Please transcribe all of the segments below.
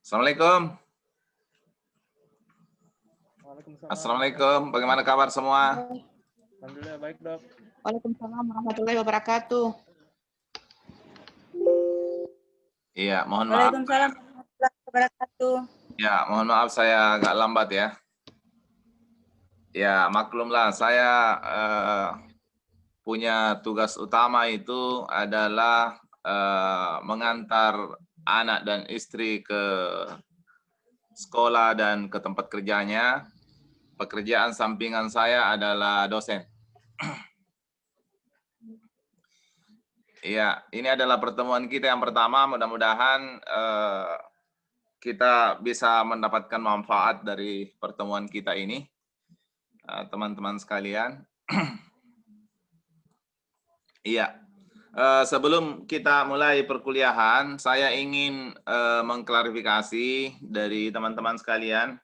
Assalamualaikum. Waalaikumsalam. Assalamualaikum. Bagaimana kabar semua? Alhamdulillah baik, Dok. Waalaikumsalam warahmatullahi wabarakatuh. Iya, mohon maaf. Waalaikumsalam warahmatullahi wabarakatuh. Ya, mohon maaf saya agak lambat ya. Ya, maklumlah saya punya tugas utama itu adalah mengantar anak dan istri ke sekolah dan ke tempat kerjanya. Pekerjaan sampingan saya adalah dosen. Iya, ini adalah pertemuan kita yang pertama. Mudah-mudahan kita bisa mendapatkan manfaat dari pertemuan kita ini, teman-teman sekalian. Iya, sebelum kita mulai perkuliahan, saya ingin mengklarifikasi dari teman-teman sekalian.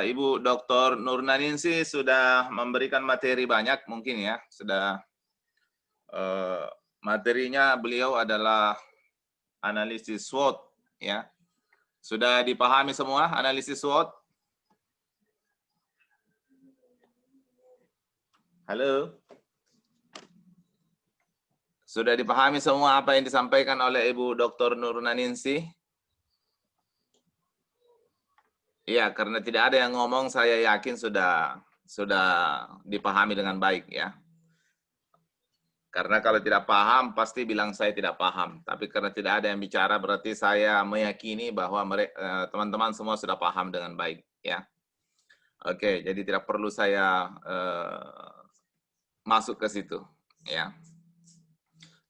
Ibu Dr. Nurnaningsih sudah memberikan materi banyak mungkin ya, sudah materinya beliau adalah analisis SWOT ya. Sudah dipahami semua analisis SWOT? Halo? Sudah dipahami semua apa yang disampaikan oleh Ibu Dr. Nurnaningsih? Iya, karena tidak ada yang ngomong, saya yakin sudah dipahami dengan baik ya. Karena kalau tidak paham, pasti bilang saya tidak paham. Tapi karena tidak ada yang bicara, berarti saya meyakini bahwa teman-teman semua sudah paham dengan baik ya. Oke, jadi tidak perlu saya masuk ke situ ya.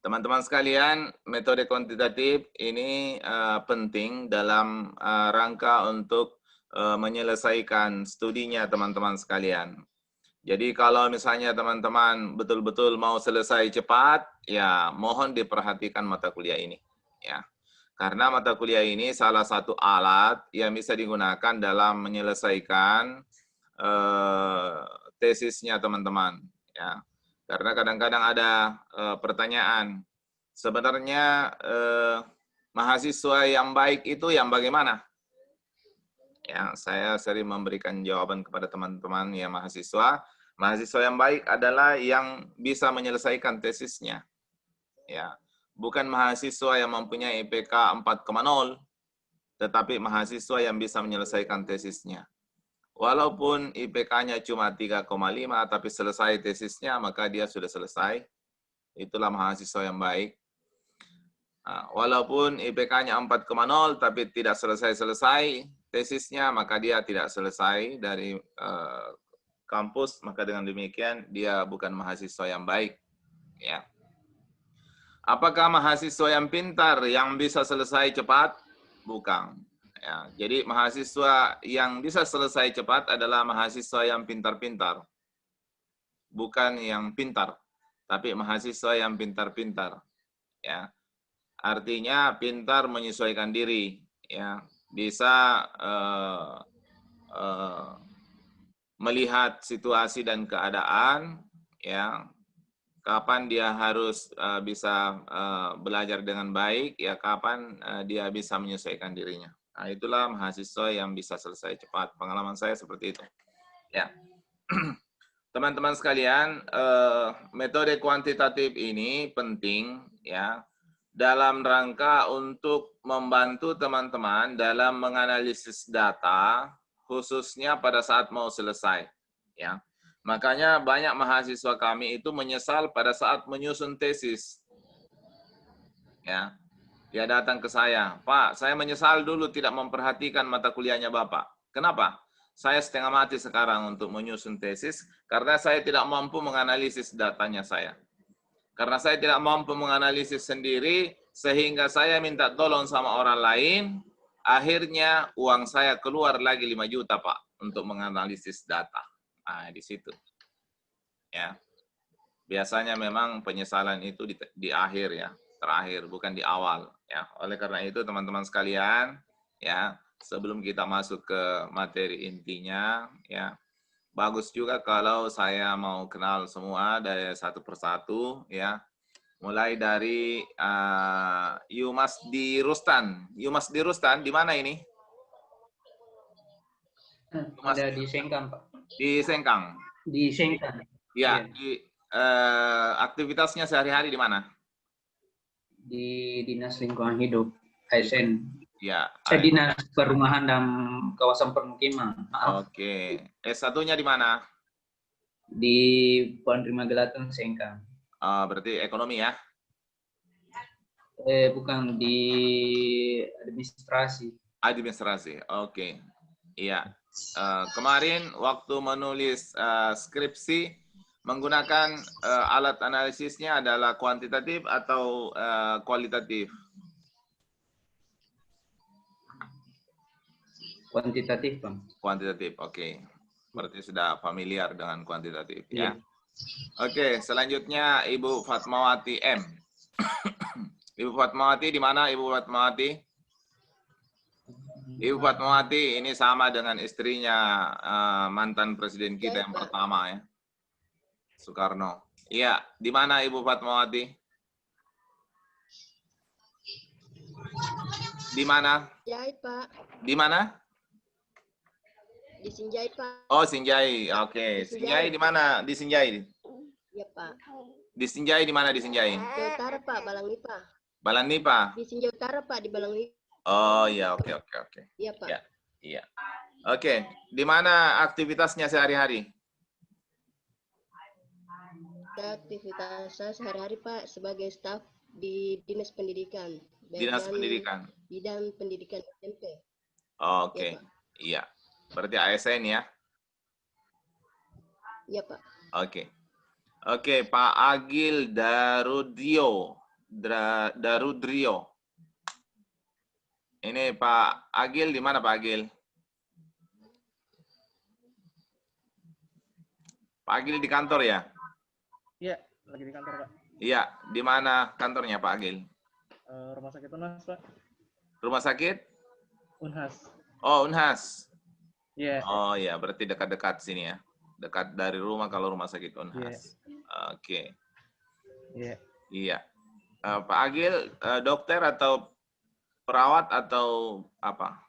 Teman-teman sekalian, metode kuantitatif ini penting dalam rangka untuk menyelesaikan studinya teman-teman sekalian. Jadi kalau misalnya teman-teman betul-betul mau selesai cepat, ya mohon diperhatikan mata kuliah ini. Ya, karena mata kuliah ini salah satu alat yang bisa digunakan dalam menyelesaikan tesisnya teman-teman. Ya, karena kadang-kadang ada pertanyaan, sebenarnya mahasiswa yang baik itu yang bagaimana? Ya, saya sering memberikan jawaban kepada teman-teman yang mahasiswa. Mahasiswa yang baik adalah yang bisa menyelesaikan tesisnya. Ya, bukan mahasiswa yang mempunyai IPK 4,0, tetapi mahasiswa yang bisa menyelesaikan tesisnya. Walaupun IPK-nya cuma 3,5, tapi selesai tesisnya, maka dia sudah selesai. Itulah mahasiswa yang baik. Nah, walaupun IPK-nya 4,0, tapi tidak selesai-selesai tesisnya, maka dia tidak selesai dari kampus, maka dengan demikian dia bukan mahasiswa yang baik. Ya. Apakah mahasiswa yang pintar yang bisa selesai cepat? Bukan. Ya, jadi mahasiswa yang bisa selesai cepat adalah mahasiswa yang pintar-pintar. Bukan yang pintar, tapi mahasiswa yang pintar-pintar. Ya. Artinya pintar menyesuaikan diri, ya. Bisa melihat situasi dan keadaan, ya. Kapan dia harus bisa belajar dengan baik, ya kapan dia bisa menyesuaikan dirinya. Nah, itulah mahasiswa yang bisa selesai cepat. Pengalaman saya seperti itu. Ya, teman-teman sekalian, metode kuantitatif ini penting, ya, dalam rangka untuk membantu teman-teman dalam menganalisis data, khususnya pada saat mau selesai. Ya, makanya banyak mahasiswa kami itu menyesal pada saat menyusun tesis. Ya. Dia datang ke saya, Pak, saya menyesal dulu tidak memperhatikan mata kuliahnya Bapak. Kenapa? Saya setengah mati sekarang untuk menyusun tesis, karena saya tidak mampu menganalisis datanya saya. Karena saya tidak mampu menganalisis sendiri, sehingga saya minta tolong sama orang lain, akhirnya uang saya keluar lagi 5 juta, Pak, untuk menganalisis data. Nah, di situ. Ya. Biasanya memang penyesalan itu di akhir ya. Terakhir, bukan di awal. Ya, oleh karena itu teman-teman sekalian, ya sebelum kita masuk ke materi intinya, ya bagus juga kalau saya mau kenal semua dari satu persatu, ya. Mulai dari Yumas di Rustan. Yumas di Rustan, di mana ini? Ada di Sengkang, Pak. Di Sengkang. Di Sengkang. Ya, Iya. di aktivitasnya sehari-hari di mana? Di Dinas Lingkungan Hidup, ASN. Ya. Dinas Perumahan dan Kawasan Permukiman. Maaf. Oke. S1-nya di mana? Di Penerima Gelatan Sengkang. Berarti ekonomi ya? Bukan, di administrasi. Administrasi. Oke. Iya. Kemarin waktu menulis skripsi menggunakan alat analisisnya adalah kuantitatif atau kualitatif? Kuantitatif, Bang. Kuantitatif, oke. Berarti sudah familiar dengan kuantitatif Iya. ya. Oke, selanjutnya Ibu Fatmawati M. Ibu Fatmawati di mana Ibu Fatmawati? Ibu Fatmawati ini sama dengan istrinya mantan presiden kita yang pertama ya. Soekarno. Iya, di mana Ibu Fatmawati? Di mana? Sinjai, Pak. Di mana? Di Sinjai, Pak. Oh, Sinjai. Oke. Sinjai di mana? Di Sinjai. Iya, Pak. Di Sinjai di mana di Sinjai? Di utara, Pak, Balang Nipa. Balang Nipa. Di Sinjai Utara, Pak, di Balang Nipa. Oh, iya, oke. Iya, Pak. Ya, iya. Oke, di mana aktivitasnya sehari-hari? Aktivitas saya sehari-hari, Pak, sebagai staf di Dinas Pendidikan. Dinas Pendidikan. Bidang pendidikan SMP. Oke, iya. Berarti ASN ya? Iya, Pak. Oke, Pak Agil Darudrio. Ini Pak Agil di mana Pak Agil? Pak Agil di kantor ya? Iya, lagi di kantor, Pak. Iya, di mana kantornya Pak Agil? Rumah sakit Unhas, Pak. Rumah sakit? Unhas. Oh, Unhas. Iya. Oh ya, berarti dekat-dekat sini ya. Dekat dari rumah kalau rumah sakit Unhas. Oke. Iya. Iya. Pak Agil, dokter atau perawat atau apa?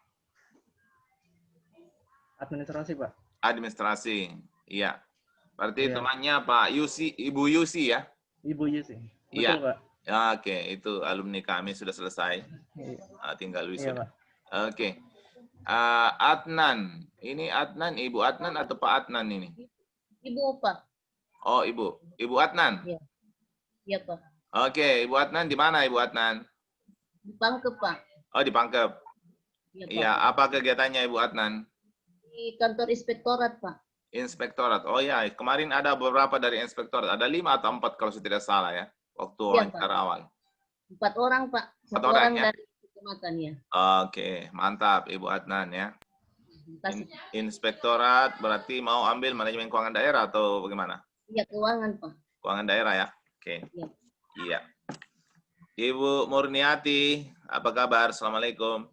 Administrasi, Pak. Administrasi. Iya. Berarti Iya. temannya Pak Yusi, Ibu Yusi ya? Ibu Yusi. Iya. Betul, Pak. Oke, itu alumni kami sudah selesai. Iya. Tinggal Iya, wisuda. Pak. Oke. Adnan. Ini Adnan, Ibu Adnan atau Pak Adnan ini? Ibu, Pak. Oh, Ibu. Ibu Adnan? Iya. Iya, Pak. Oke, Ibu Adnan di mana Ibu Adnan? Di Pangkep, Pak. Oh, di Pangkep. Iya, Pak. Iya, apa kegiatannya Ibu Adnan? Di kantor inspektorat, Pak. Inspektorat. Oh ya, kemarin ada beberapa dari inspektorat. Ada 5 atau 4 kalau saya tidak salah ya, waktu Iya, wawancara awal. 4 orang, Pak. 4 1 orang, orang ya? dari kecamatan ya. Oke, mantap Ibu Adnan ya. Kasih. Inspektorat berarti mau ambil manajemen keuangan daerah atau bagaimana? Iya, keuangan, Pak. Keuangan daerah ya. Oke. Iya. Iya. Ibu Murniati, apa kabar? Assalamualaikum.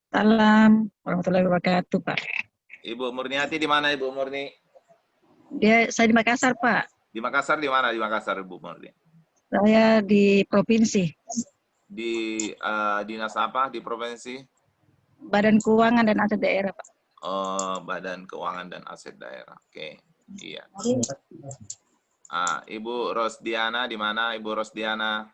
Salam warahmatullahi wabarakatuh, Pak. Ibu Murniati di mana Ibu Murni? Saya di Makassar, Pak. Di Makassar di mana di Makassar Ibu Murni? Saya di provinsi. Di dinas apa di provinsi? Badan Keuangan dan Aset Daerah, Pak. Oh, Badan Keuangan dan Aset Daerah. Oke. Iya. Ibu Rosdiana di mana Ibu Rosdiana?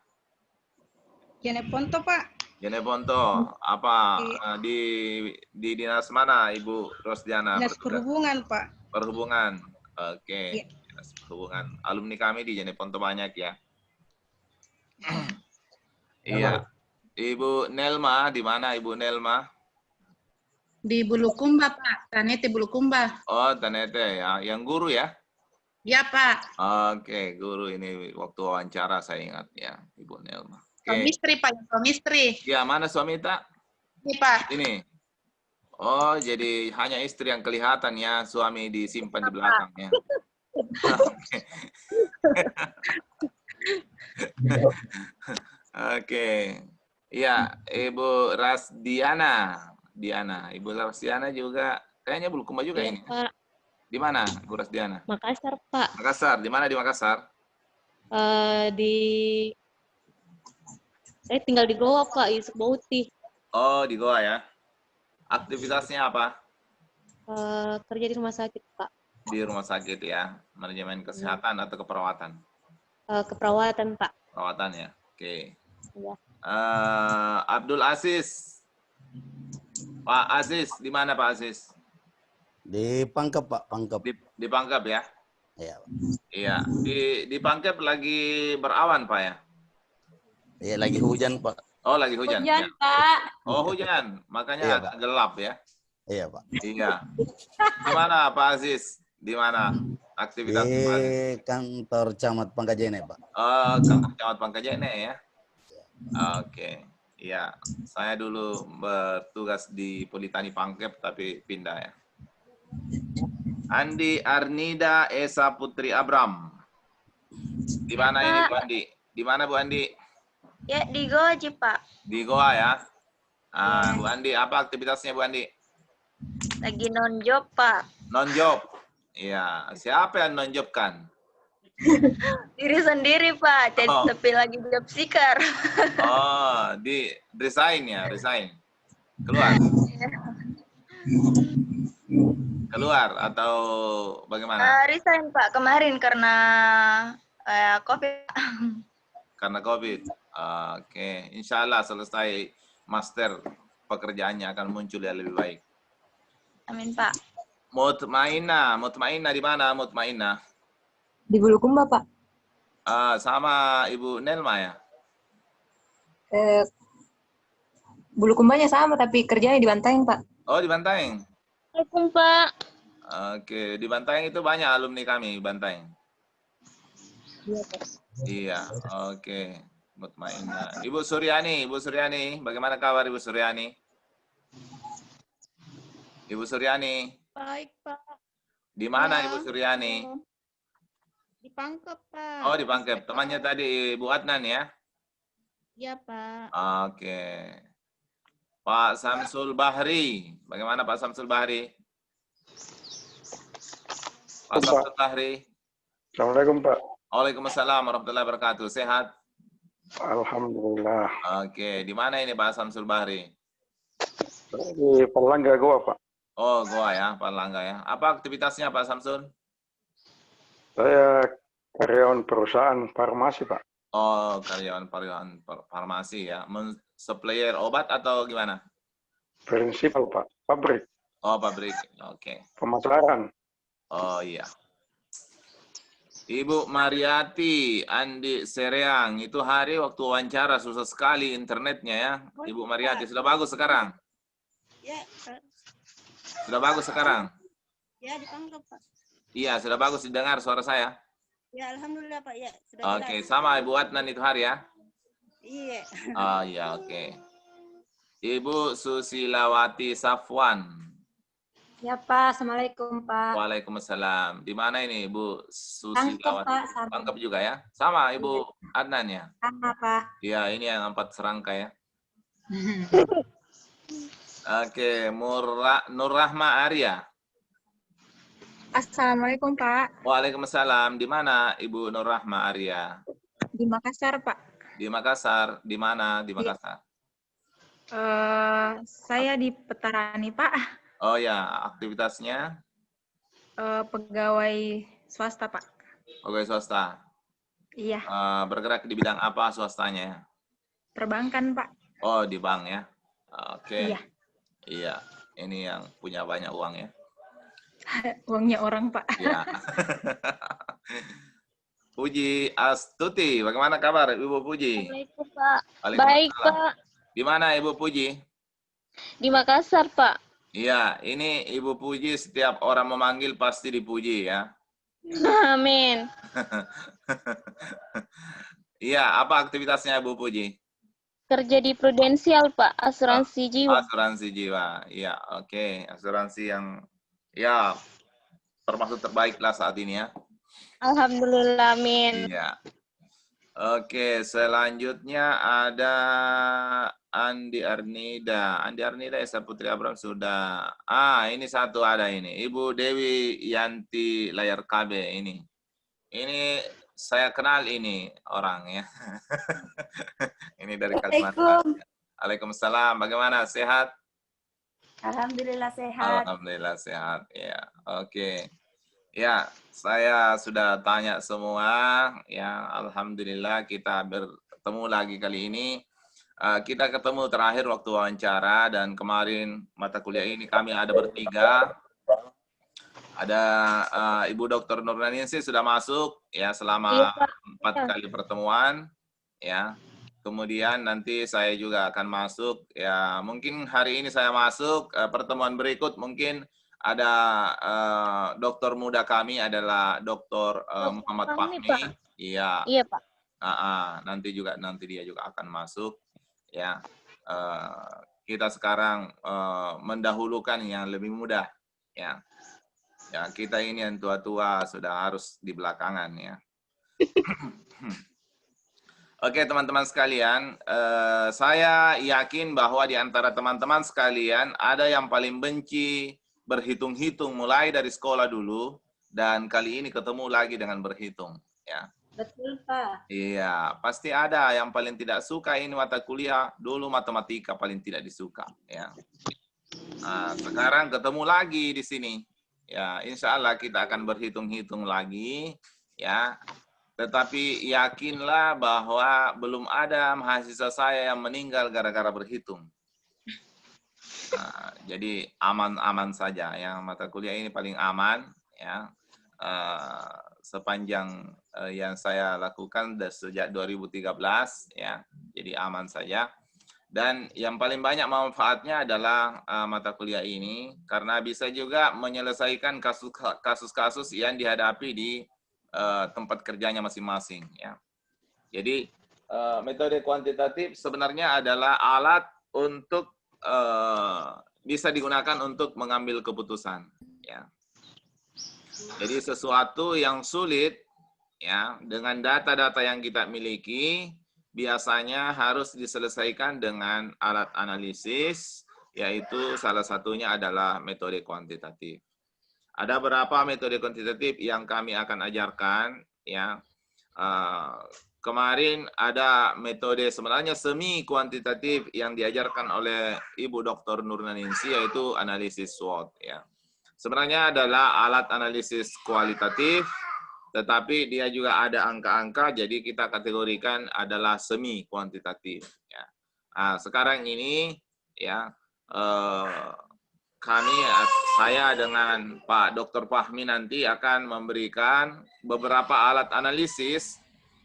Jeneponto, Pak. Jeneponto. Apa di dinas mana Ibu Rosdiana? Dinas Perhubungan, Pak. Perhubungan. Oke. Iya. Dinas Perhubungan. Alumni kami di Jeneponto banyak ya. Iya. Ibu Nelma di mana Ibu Nelma? Di Bulukumba, Pak. Tanete Bulukumba. Oh, Tanete ya. Yang guru ya? Ya, Pak. Oke, guru ini waktu wawancara saya ingat ya, Ibu Nelma. Suami istri, Pak. Suami istri. Ya, mana suami tak? Ini, Pak. Ini. Oh, jadi hanya istri yang kelihatan ya, suami disimpan di belakang ya. Oke. Oke. Ya, Ibu Rasdiana. Ibu Rasdiana juga kayaknya Bulukumba juga ini. Pak. Di mana, Ibu Rasdiana? Makassar, Pak. Makassar. Di mana di Makassar? Saya tinggal di Goa, Pak, Yusuf Bauti. Oh, di Goa ya. Aktivitasnya apa? Kerja di rumah sakit, Pak. Di rumah sakit ya, manajemen kesehatan atau keperawatan? Keperawatan, Pak. Perawatan ya, oke. Ya. Abdul Aziz. Pak Aziz, di mana Pak Aziz? Di Pangkep, Pak. Pangkep. Di Pangkep ya? Iya, Pak. Iya, di Pangkep lagi berawan Pak ya? Iya, lagi hujan, Pak. Oh, lagi hujan. Hujan, Ya. Pak. Oh, hujan. Makanya Iya, agak Pak. gelap ya? Iya, Pak. Iya. Di mana Pak Aziz? Di mana aktivitas Di Pak Aziz? kantor Camat Pangkajene, Pak. Oh, kantor Camat Pangkajene ya? Oke. Iya, saya dulu bertugas di Politani Pangkep tapi pindah ya. Andi Arnida Esa Putri Abram. Di mana ini Bu Andi? Di mana Bu Andi? Ya, di Goji, Pak. Di Goa ya. Bu Andi, apa aktivitasnya Bu Andi? Lagi non-job, Pak. Non-job. Iya, siapa yang non-job kan? Diri sendiri, Pak. Oh. Tapi lagi job seeker. Oh, di resign ya, resign. Keluar. Keluar atau bagaimana? Resign, Pak. Kemarin karena COVID. Karena COVID. Oke, insya Allah selesai master pekerjaannya akan muncul yang lebih baik. Amin, Pak. Mutmainah di mana Mutmainah? Di Bulukumba, Pak. Sama Ibu Nelma ya? Bulukumbanya sama, tapi kerjanya di Bantaeng, Pak. Oh, di Bantaeng. Assalamualaikum, Pak. Oke, di Bantaeng itu banyak alumni kami, Bantaeng. Iya, Pak. Iya, oke. Mutmainah. Ibu Suryani, bagaimana kabar Ibu Suryani? Ibu Suryani, Baik, Pak. di mana Ya. Ibu Suryani? Di Pangkep, Pak. Oh, di Pangkep. Temannya tadi Ibu Adnan ya? Iya, Pak. Oke. Pak Samsul Bahri, bagaimana Pak Samsul Bahri? Pak Samsul Bahri. Assalamualaikum, Pak. Waalaikumsalam warahmatullahi wabarakatuh. Sehat? Alhamdulillah. Oke, di mana ini Pak Samsul Bahri? Di Palangga, Goa, Pak. Oh, Goa ya, Pak Langga ya. Apa aktivitasnya Pak Samsul? Saya karyawan perusahaan farmasi, Pak. Oh, karyawan farmasi ya. Supplier obat atau gimana? Prinsipal, Pak. Pabrik. Oh, pabrik. Oke. Pemasaran. Oh, iya. Ibu Mariati Andi Sereang, itu hari waktu wawancara susah sekali internetnya ya. Ibu Mariati, sudah bagus sekarang? Ya, Sudah bagus sekarang? ya ditangkap, Pak. Iya, sudah bagus didengar suara saya. Ya, alhamdulillah, Pak. Ya, sudah Oke, jelas. sama Ibu Adnan itu hari ya? Iya. Oh iya, oke. Ibu Susilawati Safwan. Ya, Pak. Assalamualaikum, Pak. Waalaikumsalam. Di mana ini Ibu Pangkep, Susilawati? Pak. Sama, Pangkep juga ya? Sama Ibu Adnan ya? Pak. Iya, ini yang 4 serangka ya. Oke, Nur Rahma Arya. Assalamualaikum, Pak. Waalaikumsalam. Di mana Ibu Nur Rahma Arya? Di Makassar, Pak. Di Makassar. Di mana di Makassar? Saya di Petarani, Pak. Oh ya, aktivitasnya Pegawai swasta, Pak. pegawai swasta. Iya, Bergerak di bidang apa swastanya? perbankan, Pak. Oh, di bank ya. Oke. Iya. Iya, ini yang punya banyak uang ya. Uangnya orang, Pak. Iya. Puji Astuti, bagaimana kabar Ibu Puji? Assalamualaikum, Pak. Waalaikumsalam. Baik, Pak. Di mana Ibu Puji? Di Makassar, Pak. Iya, ini Ibu Puji setiap orang memanggil pasti dipuji ya. Amin. Iya, apa aktivitasnya Ibu Puji? Kerja di Prudensial, Pak. Asuransi jiwa. Asuransi jiwa. Iya, oke. Asuransi yang ya termasuk terbaik lah saat ini ya. Alhamdulillah, amin. Iya. Oke, selanjutnya ada Andi Arnida. Andi Arnida Esa Putri Abram sudah. Ini satu ada ini. Ibu Dewi Yanti Layar KB ini. Ini saya kenal ini orang ya. Ini dari Kalimantan. Waalaikumsalam. Bagaimana? Sehat? Alhamdulillah sehat. Alhamdulillah sehat. Ya, oke. Ya, saya sudah tanya semua. Ya, alhamdulillah kita bertemu lagi kali ini. Kita ketemu terakhir waktu wawancara dan kemarin mata kuliah ini kami ada bertiga. Ada Ibu Dr. Nurnaningsih sudah masuk ya selama 4 kali pertemuan ya. Kemudian nanti saya juga akan masuk ya. Mungkin hari ini saya masuk, pertemuan berikut mungkin ada dokter muda kami adalah Dr. Muhammad Fahmi. Iya. Iya, Pak. Nanti dia juga akan masuk ya. Kita sekarang mendahulukan yang lebih mudah ya. Ya, kita ini yang tua-tua sudah harus di belakangan ya. Oke, teman-teman sekalian, saya yakin bahwa di antara teman-teman sekalian ada yang paling benci berhitung-hitung mulai dari sekolah dulu dan kali ini ketemu lagi dengan berhitung ya. Betul, Pak. Iya, pasti ada yang paling tidak suka ini mata kuliah, dulu matematika paling tidak disuka ya. Nah, sekarang ketemu lagi di sini. Ya, insya Allah kita akan berhitung-hitung lagi ya. Tetapi yakinlah bahwa belum ada mahasiswa saya yang meninggal gara-gara berhitung. Nah, jadi aman-aman saja. Yang mata kuliah ini paling aman ya. Sepanjang yang saya lakukan sejak 2013 ya. Jadi aman saja. Dan yang paling banyak manfaatnya adalah mata kuliah ini karena bisa juga menyelesaikan kasus-kasus yang dihadapi di tempat kerjanya masing-masing ya. Jadi metode kuantitatif sebenarnya adalah alat untuk bisa digunakan untuk mengambil keputusan ya. Jadi sesuatu yang sulit ya dengan data-data yang kita miliki biasanya harus diselesaikan dengan alat analisis, yaitu salah satunya adalah metode kuantitatif. Ada beberapa metode kuantitatif yang kami akan ajarkan ya. Kemarin ada metode sebenarnya semi kuantitatif yang diajarkan oleh Ibu Dr. Nurnaningsih yaitu analisis SWOT ya. Sebenarnya adalah alat analisis kualitatif, tetapi dia juga ada angka-angka, jadi kita kategorikan adalah semi kuantitatif. Ya. Nah, sekarang ini ya saya dengan Pak Dr. Fahmi nanti akan memberikan beberapa alat analisis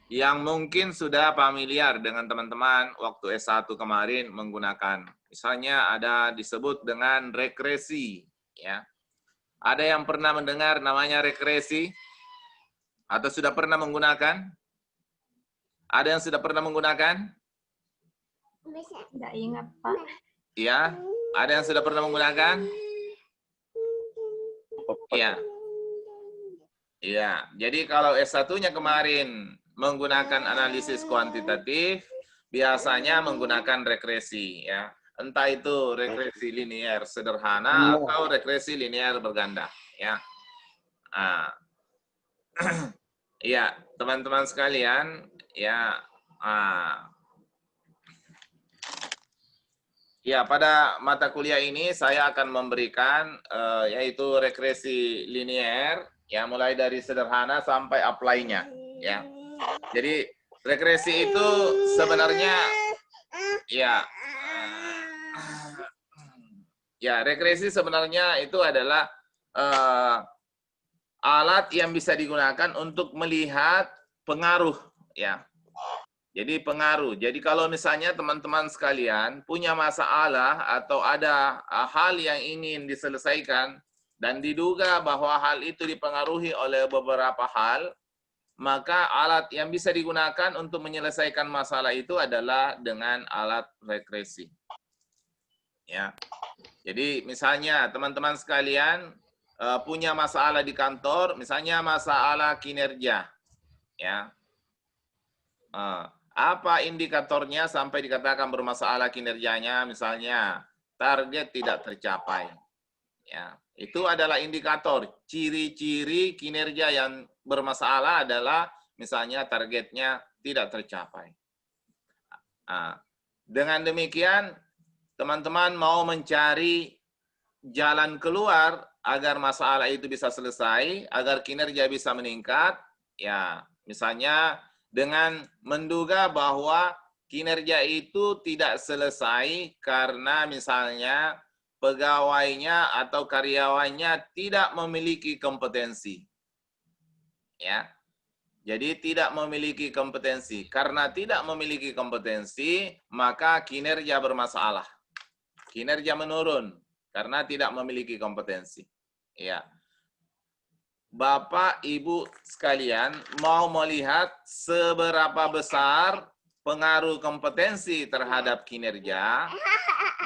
yang mungkin sudah familiar dengan teman-teman waktu S1 kemarin menggunakan. Misalnya ada disebut dengan regresi. Ya. Ada yang pernah mendengar namanya regresi? Atau sudah pernah menggunakan? Ada yang sudah pernah menggunakan? Tidak ingat, Pak. Iya. Ada yang sudah pernah menggunakan? Iya. Iya. Jadi kalau S1-nya kemarin menggunakan analisis kuantitatif, biasanya menggunakan regresi. Ya. Entah itu regresi linear sederhana atau regresi linear berganda. Ya. Nah. Ya, teman-teman sekalian, ya, ya pada mata kuliah ini saya akan memberikan yaitu regresi linear, ya mulai dari sederhana sampai apply-nya, ya. Jadi regresi itu sebenarnya, ya regresi sebenarnya itu adalah alat yang bisa digunakan untuk melihat pengaruh ya. Jadi pengaruh. Jadi kalau misalnya teman-teman sekalian punya masalah atau ada hal yang ingin diselesaikan dan diduga bahwa hal itu dipengaruhi oleh beberapa hal, maka alat yang bisa digunakan untuk menyelesaikan masalah itu adalah dengan alat regresi. Ya. Jadi misalnya teman-teman sekalian punya masalah di kantor, misalnya masalah kinerja, ya. Apa indikatornya sampai dikatakan bermasalah kinerjanya? Misalnya target tidak tercapai, ya. Itu adalah indikator. Ciri-ciri kinerja yang bermasalah adalah misalnya targetnya tidak tercapai. Dengan demikian, teman-teman mau mencari jalan keluar agar masalah itu bisa selesai, agar kinerja bisa meningkat, ya misalnya dengan menduga bahwa kinerja itu tidak selesai karena misalnya pegawainya atau karyawannya tidak memiliki kompetensi. Ya. Jadi tidak memiliki kompetensi. Karena tidak memiliki kompetensi, maka kinerja bermasalah. Kinerja menurun karena tidak memiliki kompetensi. Ya. Bapak, Ibu sekalian mau melihat seberapa besar pengaruh kompetensi terhadap kinerja,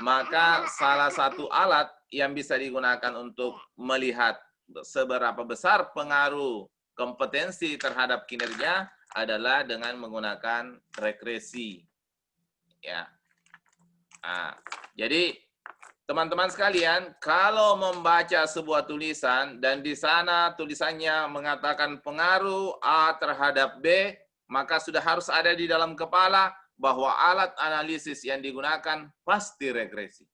maka salah satu alat yang bisa digunakan untuk melihat seberapa besar pengaruh kompetensi terhadap kinerja adalah dengan menggunakan regresi. Ya. Nah, jadi teman-teman sekalian, kalau membaca sebuah tulisan dan di sana tulisannya mengatakan pengaruh A terhadap B, maka sudah harus ada di dalam kepala bahwa alat analisis yang digunakan pasti regresi.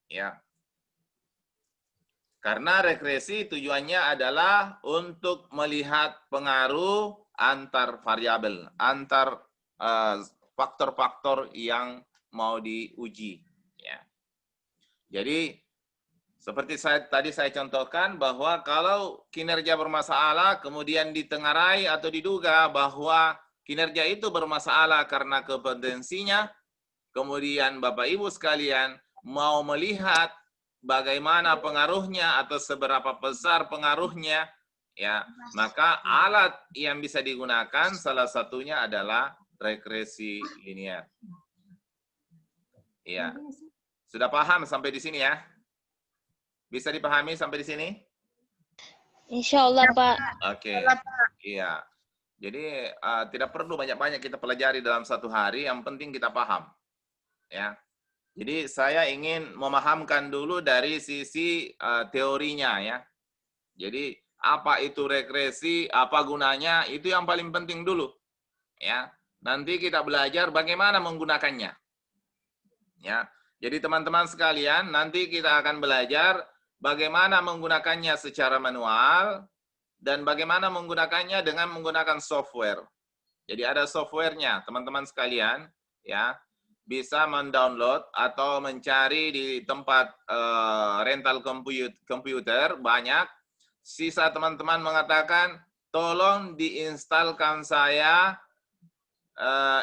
Ya. Karena regresi tujuannya adalah untuk melihat pengaruh antar variabel, antar faktor-faktor yang mau diuji. Ya. Jadi seperti tadi saya contohkan bahwa kalau kinerja bermasalah kemudian ditengarai atau diduga bahwa kinerja itu bermasalah karena kompetensinya, kemudian Bapak Ibu sekalian mau melihat bagaimana pengaruhnya atau seberapa besar pengaruhnya, ya, maka alat yang bisa digunakan salah satunya adalah regresi linear. Ya. Sudah paham sampai di sini ya? Bisa dipahami sampai di sini? Insya Allah, Pak. Oke. Iya. Jadi tidak perlu banyak-banyak kita pelajari dalam satu hari, yang penting kita paham. Ya. Jadi saya ingin memahamkan dulu dari sisi teorinya ya. Jadi apa itu regresi, apa gunanya, itu yang paling penting dulu. Ya. Nanti kita belajar bagaimana menggunakannya. Ya. Jadi teman-teman sekalian, nanti kita akan belajar bagaimana menggunakannya secara manual dan bagaimana menggunakannya dengan menggunakan software. Jadi ada softwarenya, teman-teman sekalian, ya. Bisa mendownload atau mencari di tempat rental komputer banyak. Sisa teman-teman mengatakan, tolong diinstalkan saya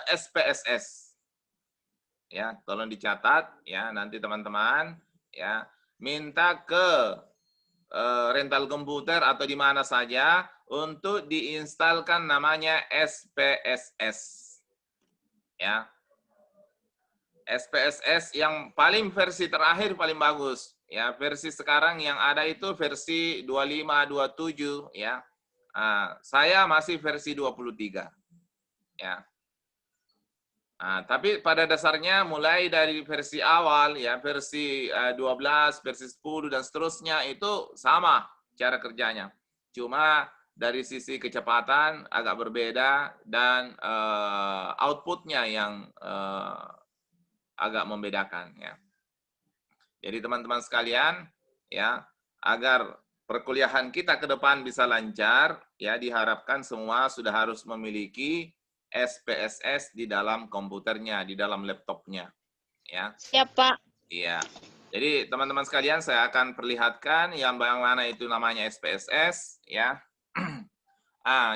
SPSS. Ya, tolong dicatat ya, nanti teman-teman ya minta ke rental komputer atau di mana saja untuk diinstalkan namanya SPSS. Ya. SPSS yang paling versi terakhir paling bagus ya, versi sekarang yang ada itu versi 25 27 ya. Saya masih versi 23 ya. Tapi pada dasarnya mulai dari versi awal ya, versi 12, versi 10 dan seterusnya itu sama cara kerjanya. Cuma dari sisi kecepatan agak berbeda dan outputnya yang agak membedakan ya. Jadi teman-teman sekalian ya, agar perkuliahan kita ke depan bisa lancar ya, diharapkan semua sudah harus memiliki SPSS di dalam komputernya, di dalam laptopnya ya. Siap, Pak. Iya. Jadi teman-teman sekalian, saya akan perlihatkan yang mana itu namanya SPSS ya.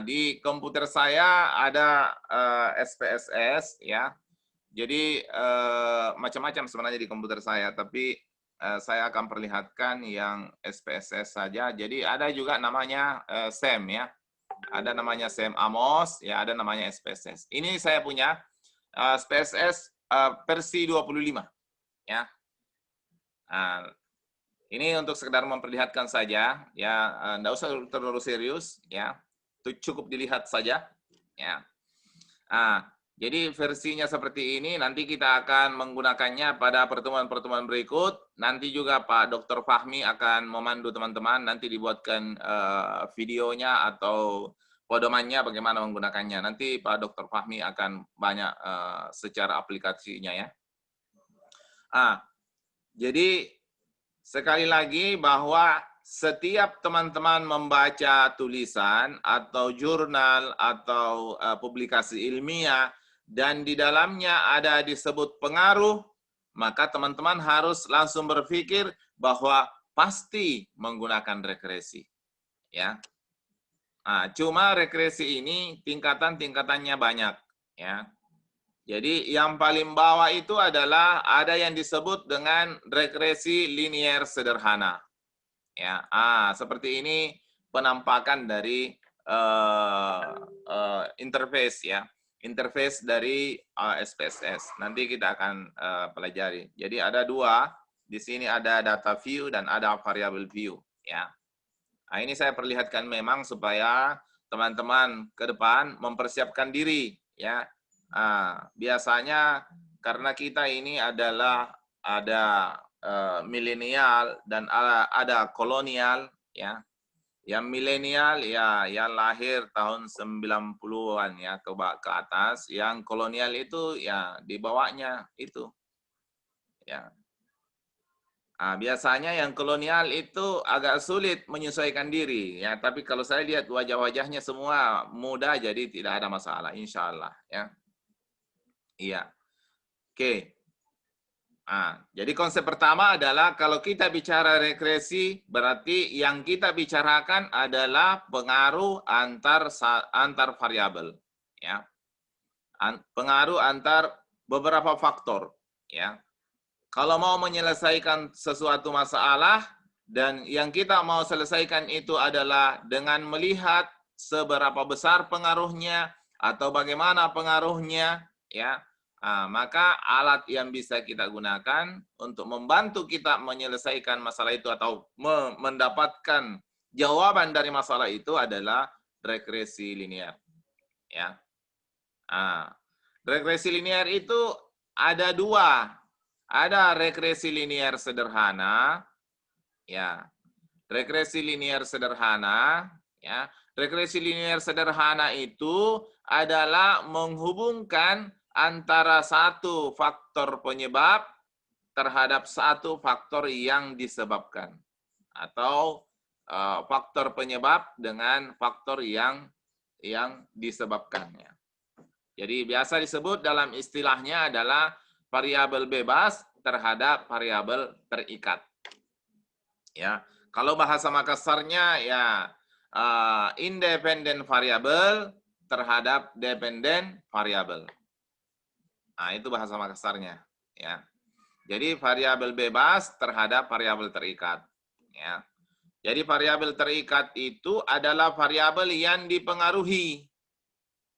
Di komputer saya ada SPSS ya. Jadi macam-macam sebenarnya di komputer saya, tapi saya akan perlihatkan yang SPSS saja. Jadi ada juga namanya SEM ya. Ada namanya SEM Amos, ya ada namanya SPSS. Ini saya punya SPSS versi 25 ya. Ini untuk sekedar memperlihatkan saja ya, enggak usah terlalu serius ya. Cukup dilihat saja ya. Jadi versinya seperti ini, nanti kita akan menggunakannya pada pertemuan-pertemuan berikut. Nanti juga Pak Dr. Fahmi akan memandu teman-teman, nanti dibuatkan videonya atau pedomannya bagaimana menggunakannya. Nanti Pak Dr. Fahmi akan banyak secara aplikasinya ya. Jadi sekali lagi bahwa setiap teman-teman membaca tulisan atau jurnal atau publikasi ilmiah dan di dalamnya ada disebut pengaruh, maka teman-teman harus langsung berpikir bahwa pasti menggunakan regresi. Ya. Nah, cuma regresi ini tingkatan-tingkatannya banyak. Ya. Jadi yang paling bawah itu adalah ada yang disebut dengan regresi linier sederhana. Ya, seperti ini penampakan dari interface ya, interface dari SPSS. Nanti kita akan pelajari. Jadi ada dua, di sini ada data view dan ada variable view ya. Nah, ini saya perlihatkan memang supaya teman-teman ke depan mempersiapkan diri ya. Biasanya karena kita ini adalah ada milenial dan ada kolonial ya. Yang milenial ya yang lahir tahun 90-an ya ke atas, yang kolonial itu ya di bawahnya itu. Ya. Biasanya yang kolonial itu agak sulit menyesuaikan diri ya, tapi kalau saya lihat wajah-wajahnya semua muda jadi tidak ada masalah insyaallah ya. Iya. Oke. Jadi konsep pertama adalah kalau kita bicara regresi, berarti yang kita bicarakan adalah pengaruh antar variabel, ya. Pengaruh antar beberapa faktor, ya. Kalau mau menyelesaikan sesuatu masalah dan yang kita mau selesaikan itu adalah dengan melihat seberapa besar pengaruhnya atau bagaimana pengaruhnya, ya. Maka alat yang bisa kita gunakan untuk membantu kita menyelesaikan masalah itu atau mendapatkan jawaban dari masalah itu adalah regresi linear. Ya. Regresi linear itu ada dua. Ada regresi linear sederhana, ya. Regresi linear sederhana, ya. Regresi linear sederhana itu adalah menghubungkan antara satu faktor penyebab terhadap satu faktor yang disebabkan. Atau faktor penyebab dengan faktor yang disebabkannya. Jadi biasa disebut dalam istilahnya adalah variabel bebas terhadap variabel terikat. Ya, kalau bahasa Makassarnya ya independent variabel terhadap dependent variabel. Nah, itu bahasa Makassarnya, ya. Jadi variabel bebas terhadap variabel terikat, ya. Jadi variabel terikat itu adalah variabel yang dipengaruhi,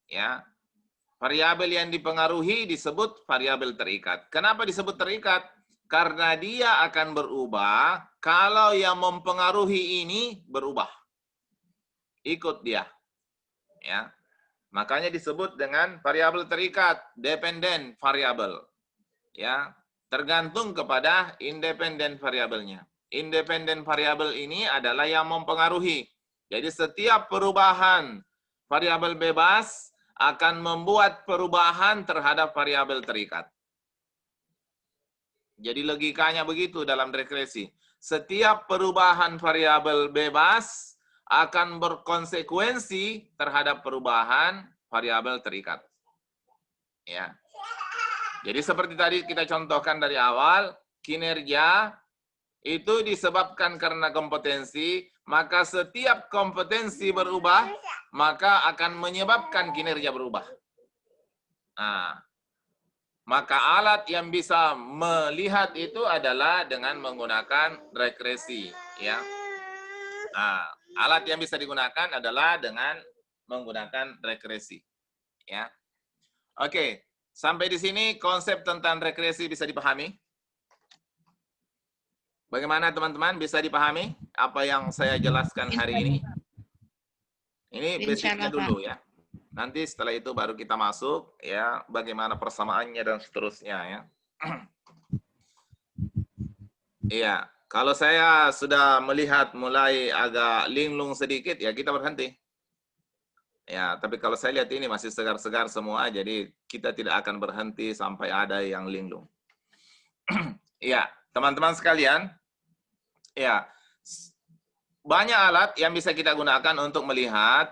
ya. Variabel yang dipengaruhi disebut variabel terikat. Kenapa disebut terikat? Karena dia akan berubah kalau yang mempengaruhi ini berubah. Ikut dia, ya. Makanya disebut dengan variabel terikat, dependent variable. Ya, tergantung kepada independent variabelnya. Independent variable ini adalah yang mempengaruhi. Jadi setiap perubahan variabel bebas akan membuat perubahan terhadap variabel terikat. Jadi logikanya begitu dalam regresi. Setiap perubahan variabel bebas akan berkonsekuensi terhadap perubahan variabel terikat. Ya. Jadi seperti tadi kita contohkan dari awal, kinerja itu disebabkan karena kompetensi, maka setiap kompetensi berubah, maka akan menyebabkan kinerja berubah. Maka alat yang bisa melihat itu adalah dengan menggunakan regresi, ya. Alat yang bisa digunakan adalah dengan menggunakan regresi, ya. Oke, sampai di sini konsep tentang regresi bisa dipahami? Bagaimana teman-teman, bisa dipahami apa yang saya jelaskan hari ini? Ini basicnya dulu ya. Nanti setelah itu baru kita masuk ya bagaimana persamaannya dan seterusnya ya. Iya. Kalau saya sudah melihat mulai agak linglung sedikit, ya kita berhenti. Ya, tapi kalau saya lihat ini masih segar-segar semua, jadi kita tidak akan berhenti sampai ada yang linglung. Iya, teman-teman sekalian, Ya, banyak alat yang bisa kita gunakan untuk melihat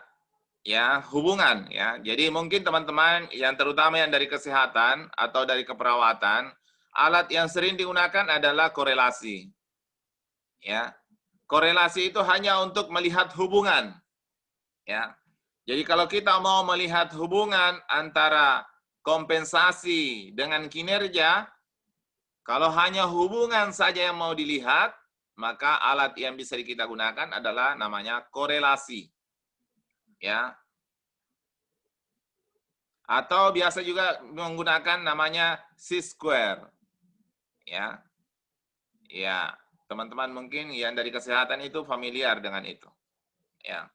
ya hubungan ya. Jadi mungkin teman-teman yang terutama yang dari kesehatan atau dari keperawatan, alat yang sering digunakan adalah korelasi. Ya. Korelasi itu hanya untuk melihat hubungan. Ya. Jadi kalau kita mau melihat hubungan antara kompensasi dengan kinerja, kalau hanya hubungan saja yang mau dilihat, maka alat yang bisa kita gunakan adalah namanya korelasi. Ya. Atau biasa juga menggunakan namanya C-square. Ya. Ya, teman-teman mungkin yang dari kesehatan itu familiar dengan itu. Ya.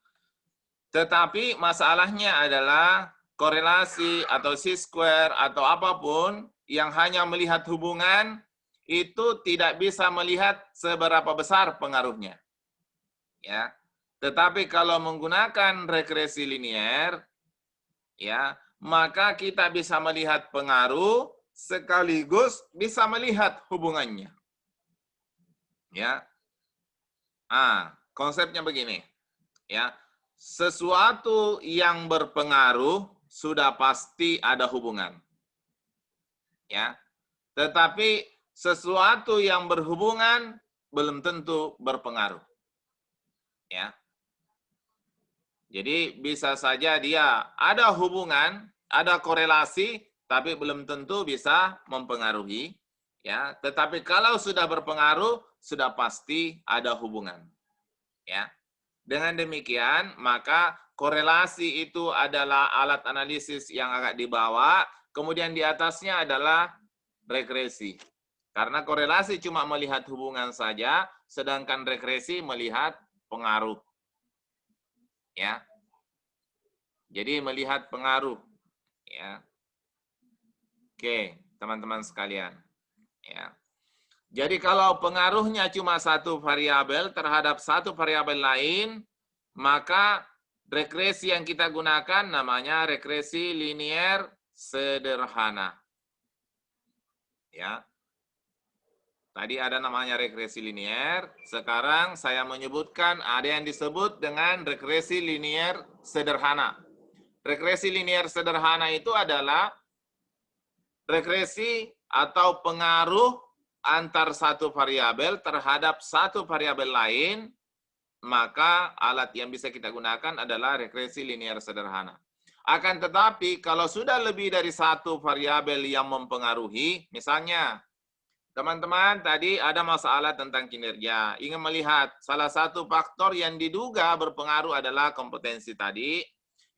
Tetapi masalahnya adalah korelasi atau C-square atau apapun yang hanya melihat hubungan itu tidak bisa melihat seberapa besar pengaruhnya. Ya. Tetapi kalau menggunakan regresi linier, ya, maka kita bisa melihat pengaruh sekaligus bisa melihat hubungannya. Ya. Konsepnya begini. Ya. Sesuatu yang berpengaruh sudah pasti ada hubungan. Ya. Tetapi sesuatu yang berhubungan belum tentu berpengaruh. Ya. Jadi bisa saja dia ada hubungan, ada korelasi, tapi belum tentu bisa mempengaruhi. Ya. Tetapi kalau sudah berpengaruh, sudah pasti ada hubungan. Ya. Dengan demikian, maka korelasi itu adalah alat analisis yang agak dibawa, kemudian di atasnya adalah regresi. Karena korelasi cuma melihat hubungan saja, sedangkan regresi melihat pengaruh. Ya. Jadi melihat pengaruh. Ya. Oke, teman-teman sekalian. Ya. Jadi kalau pengaruhnya cuma satu variabel terhadap satu variabel lain, maka regresi yang kita gunakan namanya regresi linier sederhana. Ya. Tadi ada namanya regresi linier, sekarang saya menyebutkan ada yang disebut dengan regresi linier sederhana. Regresi linier sederhana itu adalah regresi atau pengaruh antar satu variabel terhadap satu variabel lain, maka alat yang bisa kita gunakan adalah regresi linier sederhana. Akan tetapi, kalau sudah lebih dari satu variabel yang mempengaruhi, misalnya, teman-teman tadi ada masalah tentang kinerja, ingin melihat salah satu faktor yang diduga berpengaruh adalah kompetensi tadi.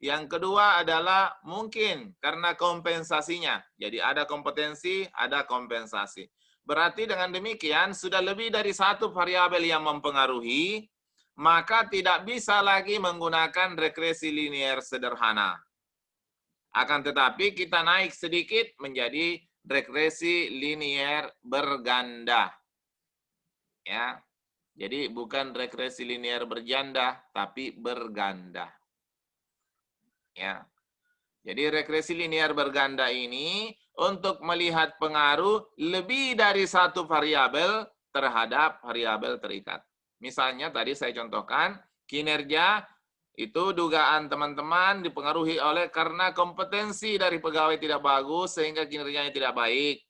Yang kedua adalah mungkin karena kompensasinya. Jadi ada kompetensi, ada kompensasi. Berarti dengan demikian sudah lebih dari satu variabel yang mempengaruhi, maka tidak bisa lagi menggunakan regresi linier sederhana. Akan tetapi kita naik sedikit menjadi regresi linier berganda. Ya. Jadi bukan regresi linier berjanda, tapi berganda. Ya. Jadi regresi linier berganda ini untuk melihat pengaruh lebih dari satu variabel terhadap variabel terikat. Misalnya tadi saya contohkan, kinerja itu dugaan teman-teman dipengaruhi oleh karena kompetensi dari pegawai tidak bagus sehingga kinerjanya tidak baik.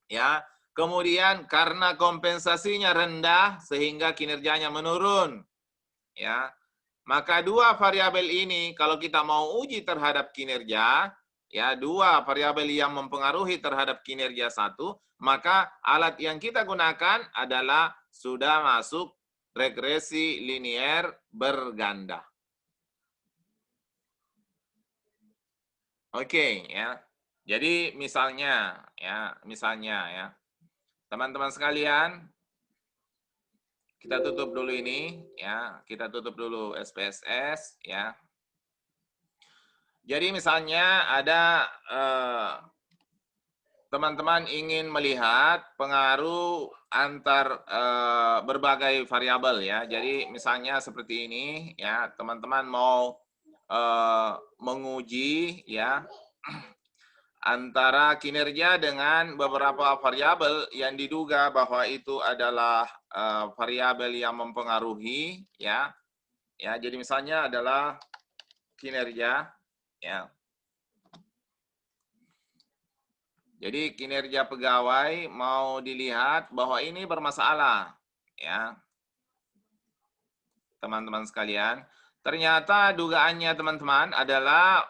Ya. Kemudian karena kompensasinya rendah sehingga kinerjanya menurun. Ya. Maka dua variabel ini kalau kita mau uji terhadap kinerja, ya dua variabel yang mempengaruhi terhadap kinerja satu, maka alat yang kita gunakan adalah sudah masuk regresi linier berganda. Oke, ya. Jadi misalnya ya, teman-teman sekalian, kita tutup dulu ini ya, kita tutup dulu SPSS ya. Jadi misalnya ada teman-teman ingin melihat pengaruh antar berbagai variabel ya. Jadi misalnya seperti ini ya, teman-teman mau menguji ya antara kinerja dengan beberapa variabel yang diduga bahwa itu adalah variabel yang mempengaruhi, ya. Ya, jadi misalnya adalah kinerja, ya. Jadi kinerja pegawai mau dilihat bahwa ini bermasalah, ya. Teman-teman sekalian, ternyata dugaannya teman-teman adalah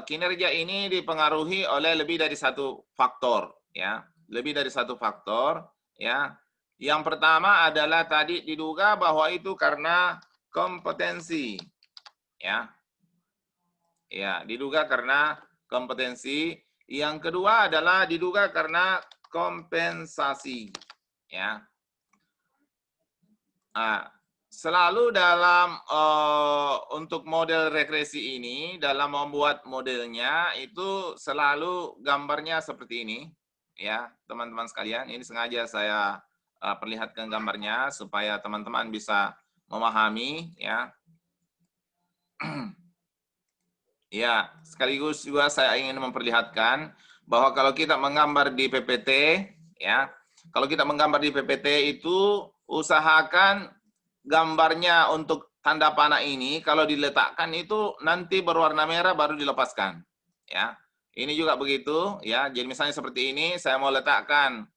kinerja ini dipengaruhi oleh lebih dari satu faktor, ya. Lebih dari satu faktor, ya. Yang pertama adalah tadi diduga bahwa itu karena kompetensi, ya. Ya, diduga karena kompetensi. Yang kedua adalah diduga karena kompensasi, ya. Selalu dalam untuk model regresi ini, dalam membuat modelnya itu selalu gambarnya seperti ini, ya teman-teman sekalian. Ini sengaja saya perlihatkan gambarnya supaya teman-teman bisa memahami, ya. Ya, sekaligus juga saya ingin memperlihatkan bahwa kalau kita menggambar di PPT, ya, kalau kita menggambar di PPT itu usahakan gambarnya untuk tanda panah ini kalau diletakkan itu nanti berwarna merah baru dilepaskan, ya. Ini juga begitu, ya. Jadi misalnya seperti ini, saya mau letakkan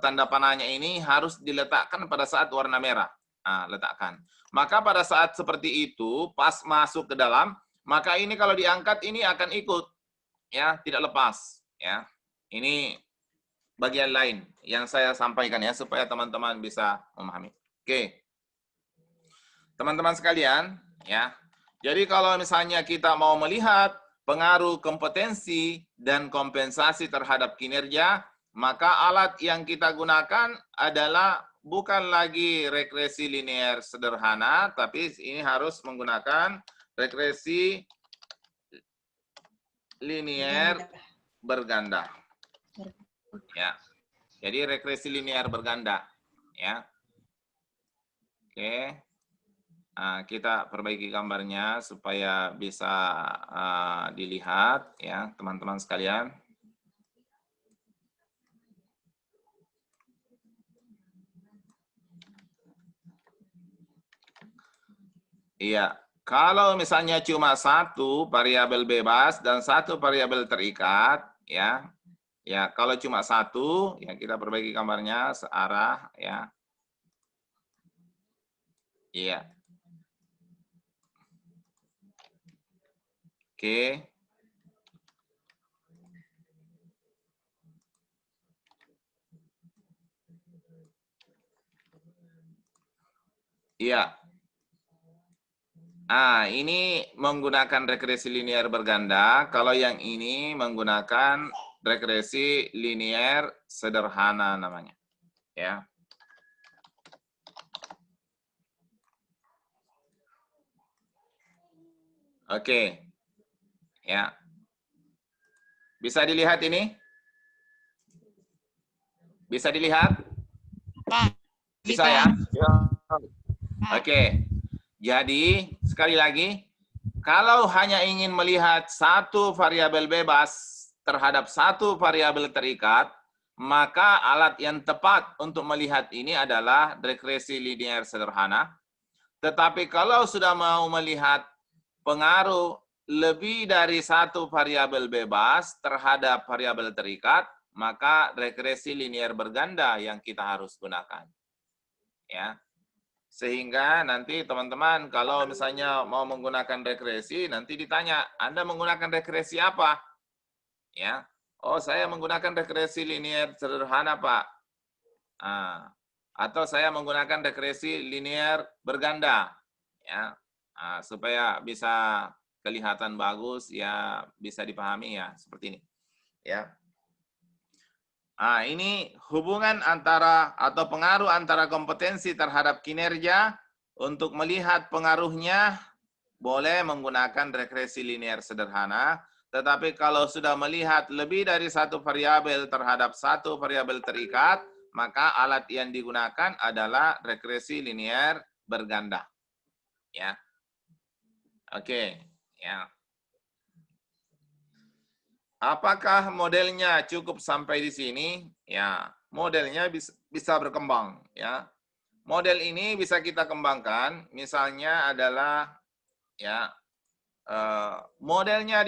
tanda panahnya ini harus diletakkan pada saat warna merah. Nah, letakkan. Maka pada saat seperti itu, pas masuk ke dalam, maka ini kalau diangkat ini akan ikut, ya, tidak lepas, ya. Ini bagian lain yang saya sampaikan ya supaya teman-teman bisa memahami. Oke. Teman-teman sekalian, ya. Jadi kalau misalnya kita mau melihat pengaruh kompetensi dan kompensasi terhadap kinerja, maka alat yang kita gunakan adalah bukan lagi regresi linear sederhana, tapi ini harus menggunakan regresi linear berganda. Ya. Jadi regresi linear berganda, ya. Oke. Nah, kita perbaiki gambarnya supaya bisa dilihat, ya, teman-teman sekalian. Iya. Kalau misalnya cuma satu variabel bebas dan satu variabel terikat, ya, ya kalau cuma satu, ya kita perbaiki gambarnya searah, ya, iya, oke, iya. Ini menggunakan regresi linear berganda. Kalau yang ini menggunakan regresi linear sederhana namanya. Ya. Oke. Ya. Bisa dilihat ini? Bisa dilihat? Bisa ya? Oke. Jadi, sekali lagi, kalau hanya ingin melihat satu variabel bebas terhadap satu variabel terikat, maka alat yang tepat untuk melihat ini adalah regresi linear sederhana. Tetapi kalau sudah mau melihat pengaruh lebih dari satu variabel bebas terhadap variabel terikat, maka regresi linear berganda yang kita harus gunakan. Ya. Sehingga nanti teman-teman kalau misalnya mau menggunakan regresi, nanti ditanya, Anda menggunakan regresi apa? Ya, oh saya menggunakan regresi linear sederhana, Pak. Atau saya menggunakan regresi linear berganda, ya, supaya bisa kelihatan bagus, ya bisa dipahami ya seperti ini, ya. Ini hubungan antara atau pengaruh antara kompetensi terhadap kinerja. Untuk melihat pengaruhnya boleh menggunakan regresi linear sederhana. Tetapi kalau sudah melihat lebih dari satu variabel terhadap satu variabel terikat, maka alat yang digunakan adalah regresi linear berganda. Ya. Oke, ya. apakah modelnya cukup sampai di sini? Ya, modelnya bisa berkembang. Ya, model ini bisa kita kembangkan. Misalnya adalah ya modelnya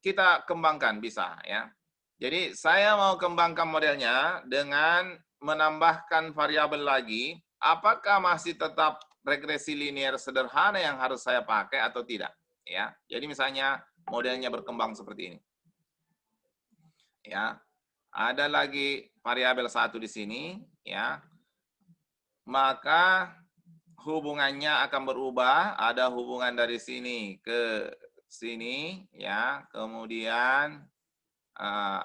kita kembangkan bisa ya. Jadi saya mau kembangkan modelnya dengan menambahkan variabel lagi. Apakah masih tetap regresi linear sederhana yang harus saya pakai atau tidak? Ya, jadi misalnya modelnya berkembang seperti ini. Ya, ada lagi variabel 1 di sini. Ya, maka hubungannya akan berubah. Ada hubungan dari sini ke sini. Ya, kemudian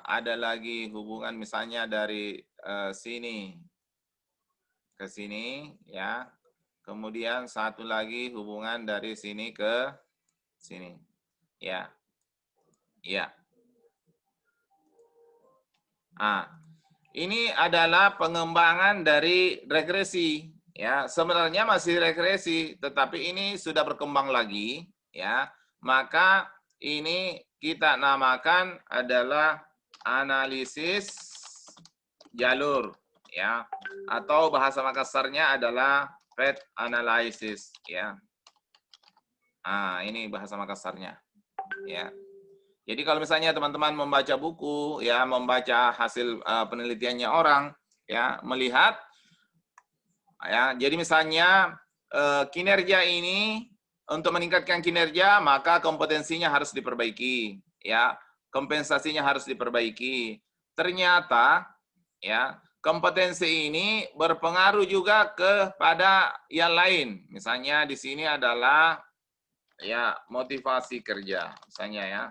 ada lagi hubungan misalnya dari sini ke sini, ya. Kemudian satu lagi hubungan dari sini ke sini, ya, ya. Ini adalah pengembangan dari regresi, ya. Sebenarnya masih regresi, tetapi ini sudah berkembang lagi, ya. Maka ini kita namakan adalah analisis jalur, ya, atau bahasa Makassarnya adalah path analysis, ya. Ini bahasa Makassarnya, ya. Jadi kalau misalnya teman-teman membaca buku, ya, membaca hasil penelitiannya orang, ya, melihat, ya, jadi misalnya kinerja ini untuk meningkatkan kinerja, maka kompetensinya harus diperbaiki, ya, kompensasinya harus diperbaiki. Ternyata, ya, kompetensi ini berpengaruh juga kepada yang lain. Misalnya di sini adalah, ya, motivasi kerja, misalnya, ya.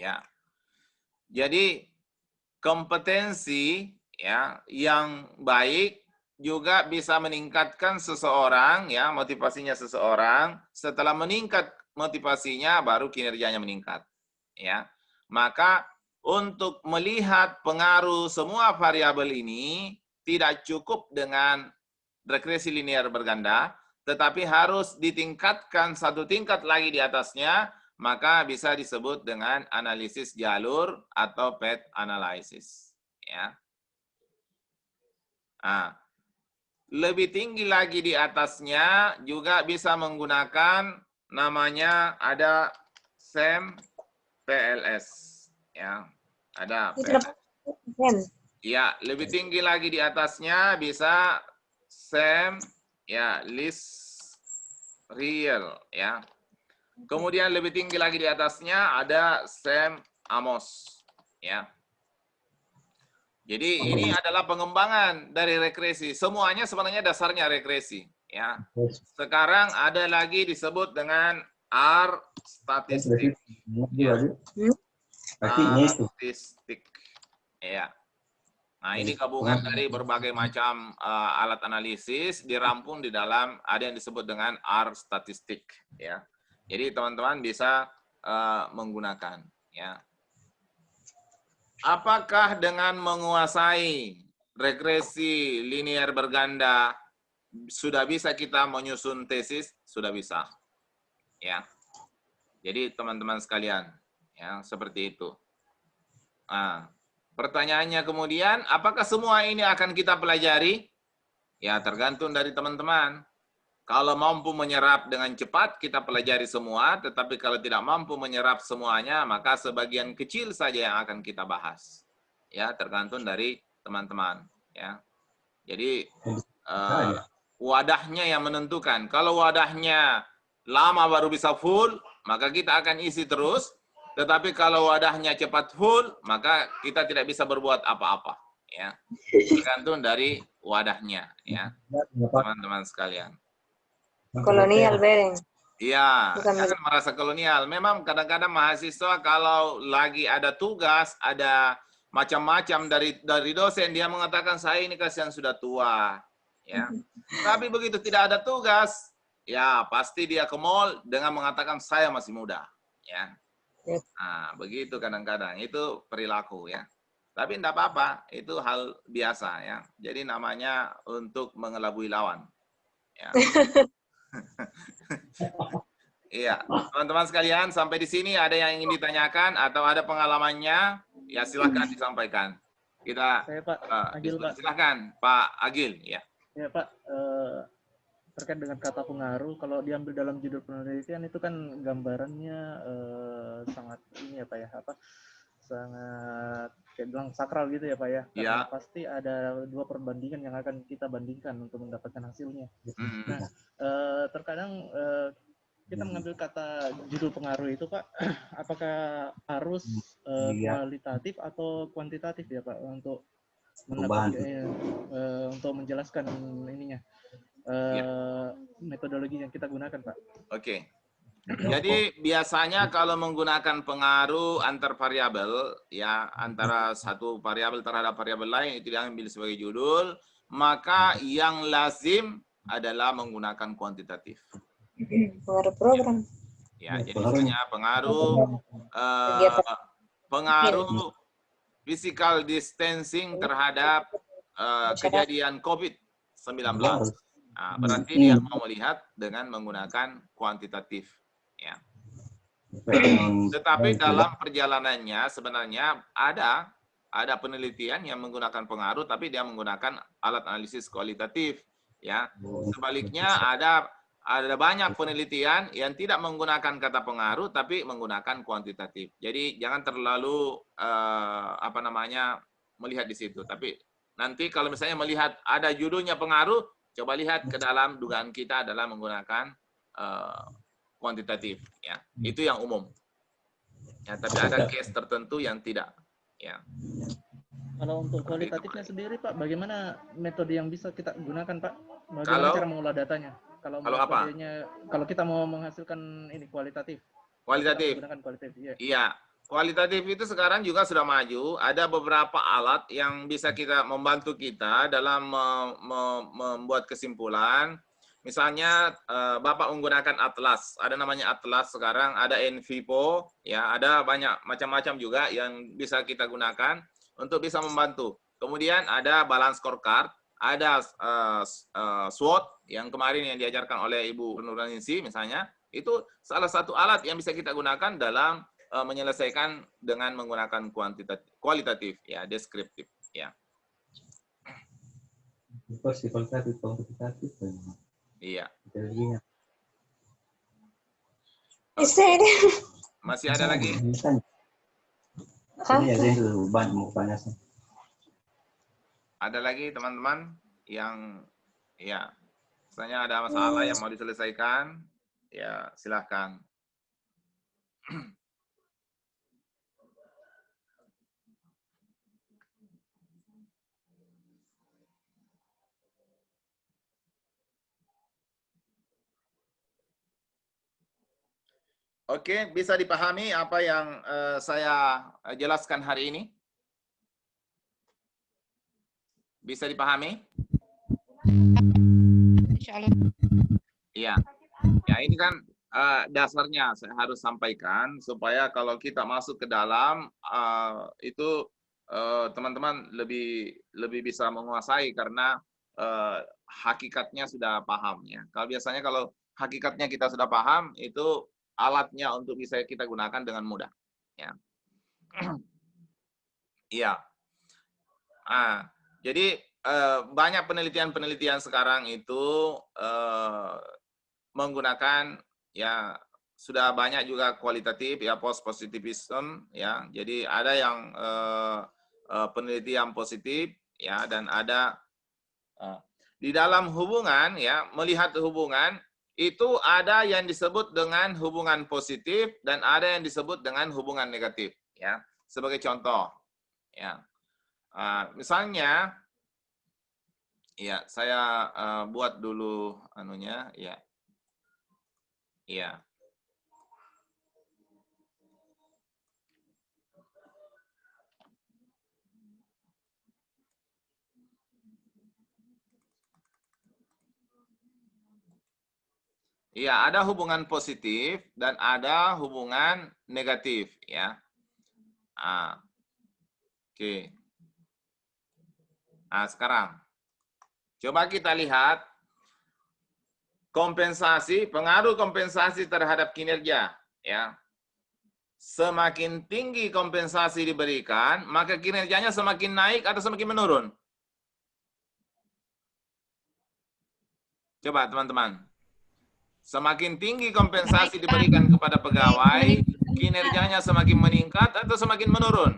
Ya, jadi kompetensi, ya, yang baik juga bisa meningkatkan seseorang, ya, motivasinya seseorang. Setelah meningkat motivasinya, baru kinerjanya meningkat, ya. Maka untuk melihat pengaruh semua variabel ini tidak cukup dengan regresi linear berganda, tetapi harus ditingkatkan satu tingkat lagi di atasnya. Maka bisa disebut dengan analisis jalur atau path analysis, ya. Lebih tinggi lagi di atasnya juga bisa menggunakan namanya ada SEM PLS, ya. Ada PLS. Ya, lebih tinggi lagi di atasnya bisa SEM, ya, list real, ya. Kemudian lebih tinggi lagi di atasnya ada SEM Amos, ya. Jadi ini adalah pengembangan dari regresi. Semuanya sebenarnya dasarnya regresi, ya. Sekarang ada lagi disebut dengan R statistik. Statistik, ya. Nah, ini gabungan dari berbagai macam alat analisis dirampung di dalam ada yang disebut dengan R statistik, ya. Jadi teman-teman bisa menggunakan, ya. Apakah dengan menguasai regresi linear berganda sudah bisa kita menyusun tesis? Sudah bisa, ya. Jadi teman-teman sekalian, ya, seperti itu. Pertanyaannya kemudian, apakah semua ini akan kita pelajari? Ya, tergantung dari teman-teman. Kalau mampu menyerap dengan cepat, kita pelajari semua. Tetapi kalau tidak mampu menyerap semuanya, maka sebagian kecil saja yang akan kita bahas. Ya, tergantung dari teman-teman. Ya, jadi wadahnya yang menentukan. Kalau wadahnya lama baru bisa full, maka kita akan isi terus. Tetapi kalau wadahnya cepat full, maka kita tidak bisa berbuat apa-apa. Ya, tergantung dari wadahnya. Ya, teman-teman sekalian. Kolonial, Beren. Iya, jangan merasa kolonial. Memang kadang-kadang mahasiswa kalau lagi ada tugas, ada macam-macam dari dosen, dia mengatakan saya ini kasihan sudah tua, ya. Tapi begitu tidak ada tugas, ya pasti dia ke mall dengan mengatakan saya masih muda, ya. Nah, begitu kadang-kadang itu perilaku, ya. Tapi tidak apa-apa, itu hal biasa, ya. Jadi namanya untuk mengelabui lawan, ya. Iya, teman-teman sekalian, sampai di sini ada yang ingin ditanyakan atau ada pengalamannya, ya silahkan disampaikan. Kita Saya Pak Agil Pak. silahkan Pak Agil, ya. Ya Pak, terkait dengan kata pengaruh, kalau diambil dalam judul penelitian itu kan gambarannya sangat ini ya Pak ya, sangat kayak bilang sakral gitu ya Pak ya. Karena pasti ada dua perbandingan yang akan kita bandingkan untuk mendapatkan hasilnya. Nah, terkadang kita mengambil kata judul pengaruh itu Pak, apakah harus kualitatif atau kuantitatif ya Pak untuk untuk menjelaskan ininya metodologi yang kita gunakan Pak? Oke. Jadi biasanya kalau menggunakan pengaruh antar variabel, ya antara satu variabel terhadap variabel lain itu diambil sebagai judul, maka yang lazim adalah menggunakan kuantitatif. Pengaruh program. Ya, jadi misalnya pengaruh physical distancing terhadap kejadian COVID-19. Nah, berarti dia mau melihat dengan menggunakan kuantitatif. Ya. Tetapi dalam perjalanannya sebenarnya ada penelitian yang menggunakan pengaruh, tapi dia menggunakan alat analisis kualitatif. Ya, sebaliknya ada banyak penelitian yang tidak menggunakan kata pengaruh, tapi menggunakan kuantitatif. Jadi jangan terlalu melihat di situ. Tapi nanti kalau misalnya melihat ada judulnya pengaruh, coba lihat ke dalam dugaan kita adalah menggunakan kuantitatif. Ya, itu yang umum. Ya, tapi ada case tertentu yang tidak. Ya. Kalau untuk kualitatifnya sendiri Pak, bagaimana metode yang bisa kita gunakan Pak? Bagaimana cara mengolah datanya? Kalau kita mau menghasilkan ini kualitatif. Gunakan kualitatif. Iya. Kualitatif itu sekarang juga sudah maju. Ada beberapa alat yang bisa kita membantu kita dalam membuat kesimpulan. Misalnya Bapak menggunakan atlas. Ada namanya atlas sekarang. Ada NVivo. Ya, ada banyak macam-macam juga yang bisa kita gunakan untuk bisa membantu. Kemudian ada balance scorecard. Ada SWOT yang kemarin yang diajarkan oleh Ibu Nurhaningsi misalnya, itu salah satu alat yang bisa kita gunakan dalam menyelesaikan dengan menggunakan kualitatif, ya, deskriptif, ya. Iya. Masih ada lagi? Ada lagi teman-teman yang ya misalnya ada masalah yang mau diselesaikan, ya silahkan. Oke, bisa dipahami apa yang saya jelaskan hari ini? Bisa dipahami? Iya. Ya, ini kan dasarnya saya harus sampaikan supaya kalau kita masuk ke dalam itu teman-teman lebih bisa menguasai karena hakikatnya sudah paham ya. Kalau biasanya kalau hakikatnya kita sudah paham itu alatnya untuk bisa kita gunakan dengan mudah. Ya. Iya. Jadi banyak penelitian-penelitian sekarang itu menggunakan ya sudah banyak juga kualitatif ya post-positivism ya. Jadi ada yang penelitian positif ya dan ada di dalam hubungan ya melihat hubungan itu ada yang disebut dengan hubungan positif dan ada yang disebut dengan hubungan negatif ya. Sebagai contoh ya. Misalnya, ya saya buat dulu anunya, ya, ya. Ya, ada hubungan positif dan ada hubungan negatif, ya. Oke. Nah, sekarang coba kita lihat kompensasi, pengaruh kompensasi terhadap kinerja, ya. Semakin tinggi kompensasi diberikan, maka kinerjanya semakin naik atau semakin menurun? Coba teman-teman. Semakin tinggi kompensasi diberikan kepada pegawai, kinerjanya semakin meningkat atau semakin menurun?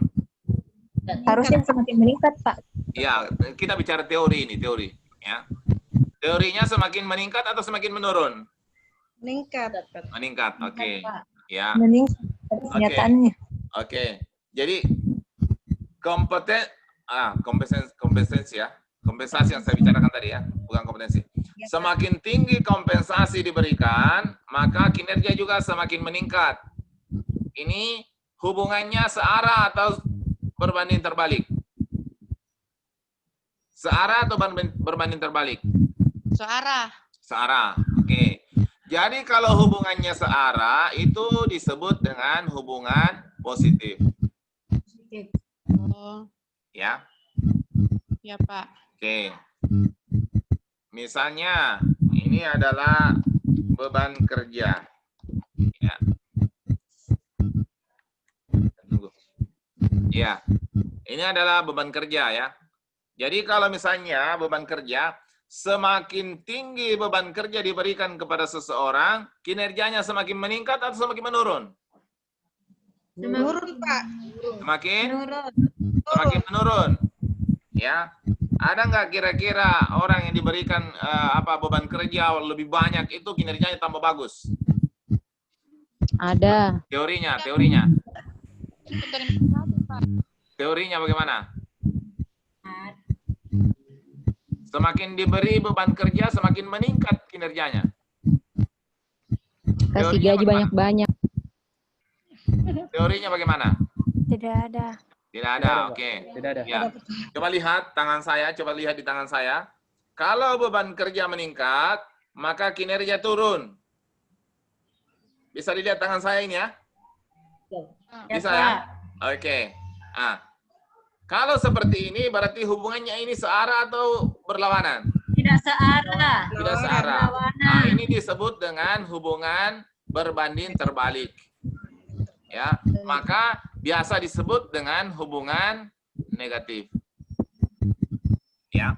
Harusnya semakin meningkat, Pak. Ya, kita bicara teori ini, teori. Ya. Teorinya semakin meningkat atau semakin menurun? Meningkat. Meningkat, oke. Ya. Meningkat kenyataannya. Oke. Jadi kompetensi ya. Kompensasi yang saya bicarakan tadi ya, bukan kompetensi. Semakin tinggi kompensasi diberikan, maka kinerja juga semakin meningkat. Ini hubungannya searah atau berbanding terbalik? Searah atau berbanding terbalik? Searah. Searah. Oke. Jadi kalau hubungannya searah itu disebut dengan hubungan positif. Oh, Ya. ya Pak. Oke. Misalnya ini adalah beban kerja. Ya. Tunggu. Ya. Ini adalah beban kerja ya. Jadi kalau misalnya beban kerja, semakin tinggi beban kerja diberikan kepada seseorang, kinerjanya semakin meningkat atau semakin menurun? Menurun, Pak. Semakin menurun. Ya. Ada nggak kira-kira orang yang diberikan beban kerja lebih banyak itu kinerjanya tambah bagus? Ada. Teorinya. Teorinya bagaimana? Semakin diberi beban kerja, semakin meningkat kinerjanya. Kasih gaji banyak-banyak. Teorinya bagaimana? Tidak ada. Tidak ada, oke. Tidak ada. Ya. Coba lihat tangan saya, coba lihat di tangan saya. Kalau beban kerja meningkat, maka kinerja turun. Bisa dilihat tangan saya ini ya? Bisa ya? Oke. Kalau seperti ini, berarti hubungannya ini searah atau berlawanan? Tidak searah. Tidak searah. Nah, ini disebut dengan hubungan berbanding terbalik. Ya, maka biasa disebut dengan hubungan negatif. Ya.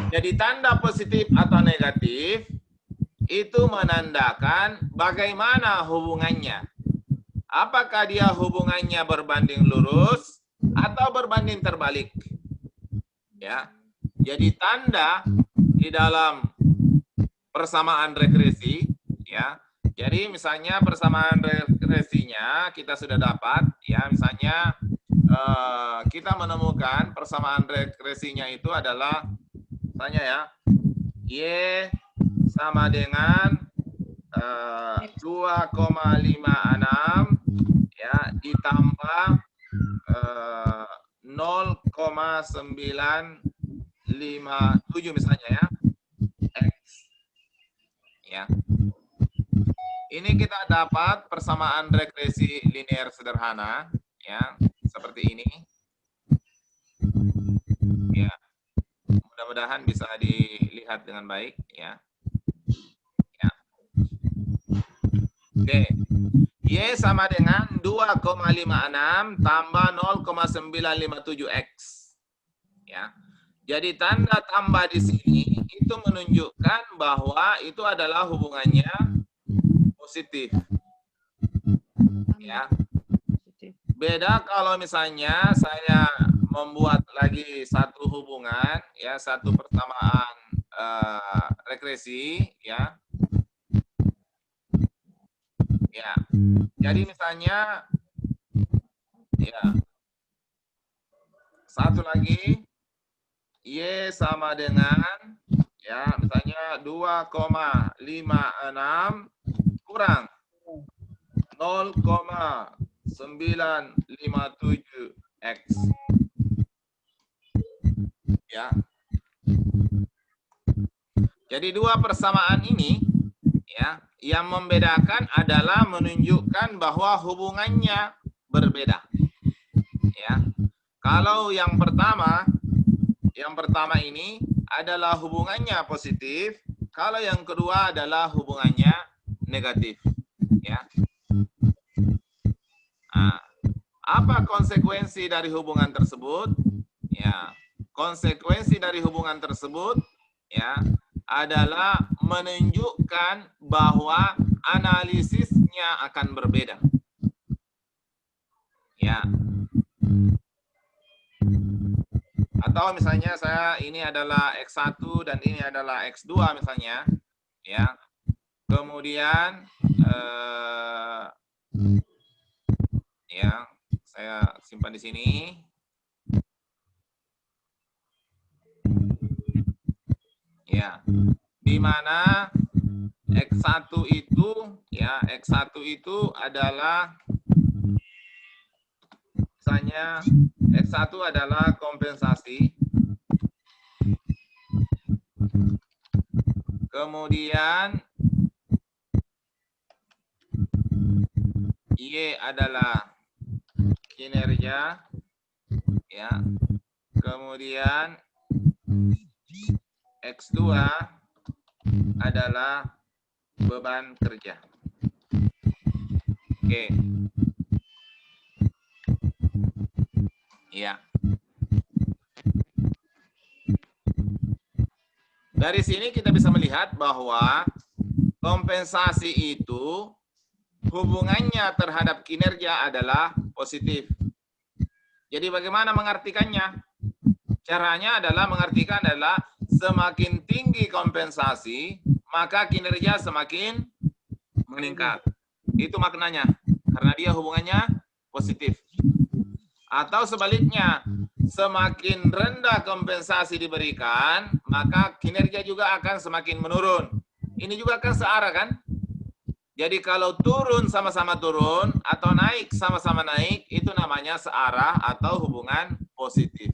Jadi tanda positif atau negatif itu menandakan bagaimana hubungannya. Apakah dia hubungannya berbanding lurus atau berbanding terbalik? Ya. Jadi tanda di dalam persamaan regresi, ya. Jadi misalnya persamaan regresinya kita sudah dapat, ya. Misalnya kita menemukan persamaan regresinya itu adalah, misalnya ya, Y sama dengan 2,56 ya ditambah 0,957 misalnya ya, X. Ya. Ini kita dapat persamaan regresi linear sederhana, ya, seperti ini. Ya, mudah-mudahan bisa dilihat dengan baik, ya. Ya. Oke, Y sama dengan 2,56 tambah 0,957X. Ya. Jadi tanda tambah di sini itu menunjukkan bahwa itu adalah hubungannya positif. Ya. Beda kalau misalnya saya membuat lagi satu hubungan, ya, satu persamaan regresi, ya. Ya. Jadi misalnya, ya, satu lagi, Y sama dengan, ya, misalnya 2,56 kurang 0,957X. Ya. Jadi dua persamaan ini, ya, yang membedakan adalah menunjukkan bahwa hubungannya berbeda. Ya. Kalau yang pertama ini adalah hubungannya positif, Kalau yang kedua adalah hubungannya negatif, ya. Nah, apa konsekuensi dari hubungan tersebut? Ya, konsekuensi dari hubungan tersebut, ya, adalah menunjukkan bahwa analisisnya akan berbeda. Ya. Atau misalnya ini adalah X1 dan ini adalah X2 misalnya, ya. Kemudian ya, saya simpan di sini. Ya. Di mana X1 itu, ya, X1 itu adalah misalnya X1 adalah kompensasi. Kemudian Y adalah kinerja, ya. Kemudian X2 adalah beban kerja. Oke. Ya. Dari sini kita bisa melihat bahwa kompensasi itu hubungannya terhadap kinerja adalah positif. Jadi bagaimana mengartikannya? Caranya adalah mengartikan adalah semakin tinggi kompensasi, maka kinerja semakin meningkat. Itu maknanya. Karena dia hubungannya positif. Atau sebaliknya, semakin rendah kompensasi diberikan, maka kinerja juga akan semakin menurun. Ini juga kan searah kan? Jadi kalau turun sama-sama turun, atau naik sama-sama naik, itu namanya searah atau hubungan positif.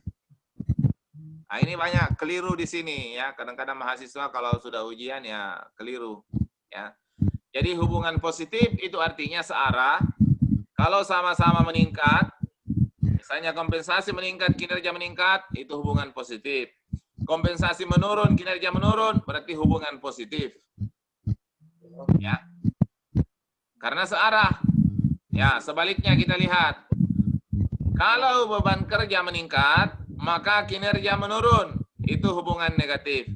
Nah, ini banyak keliru di sini ya. Kadang-kadang mahasiswa kalau sudah ujian ya keliru ya. Jadi hubungan positif itu artinya searah. Kalau sama-sama meningkat, misalnya kompensasi meningkat, kinerja meningkat, itu hubungan positif. Kompensasi menurun, kinerja menurun, berarti hubungan positif. Ya. Karena searah. Ya, sebaliknya kita lihat. Kalau beban kerja meningkat, maka kinerja menurun. Itu hubungan negatif.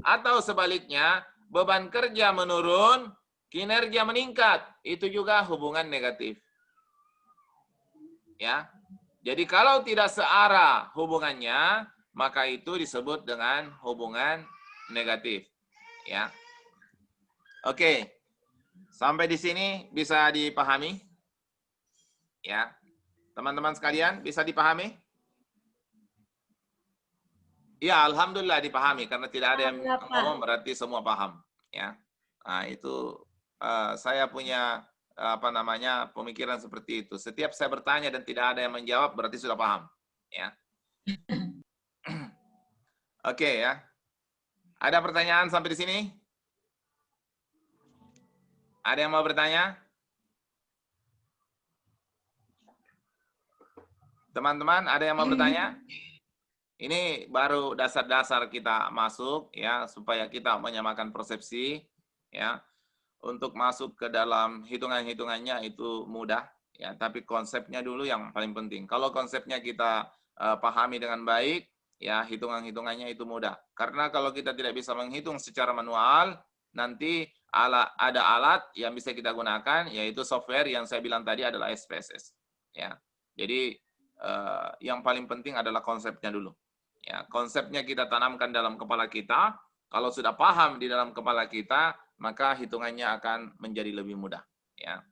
Atau sebaliknya, beban kerja menurun, kinerja meningkat. Itu juga hubungan negatif. Ya. Jadi kalau tidak searah hubungannya, maka itu disebut dengan hubungan negatif. Ya. Oke. Sampai di sini bisa dipahami? Ya. Teman-teman sekalian bisa dipahami? Ya, alhamdulillah dipahami karena tidak ada yang ngomong berarti semua paham, ya. Nah, itu saya punya pemikiran seperti itu. Setiap saya bertanya dan tidak ada yang menjawab berarti sudah paham, ya. Oke, ya. Ada pertanyaan sampai di sini? Ada yang mau bertanya? Teman-teman, ada yang mau bertanya? Ini baru dasar-dasar kita masuk, ya, supaya kita menyamakan persepsi, ya. Untuk masuk ke dalam hitungan-hitungannya itu mudah, ya. Tapi konsepnya dulu yang paling penting. Kalau konsepnya kita pahami dengan baik, ya, hitungan-hitungannya itu mudah. Karena kalau kita tidak bisa menghitung secara manual, nanti ada alat yang bisa kita gunakan, yaitu software yang saya bilang tadi adalah SPSS, ya. Jadi yang paling penting adalah konsepnya dulu. Ya, konsepnya kita tanamkan dalam kepala kita. Kalau sudah paham di dalam kepala kita, maka hitungannya akan menjadi lebih mudah. Ya,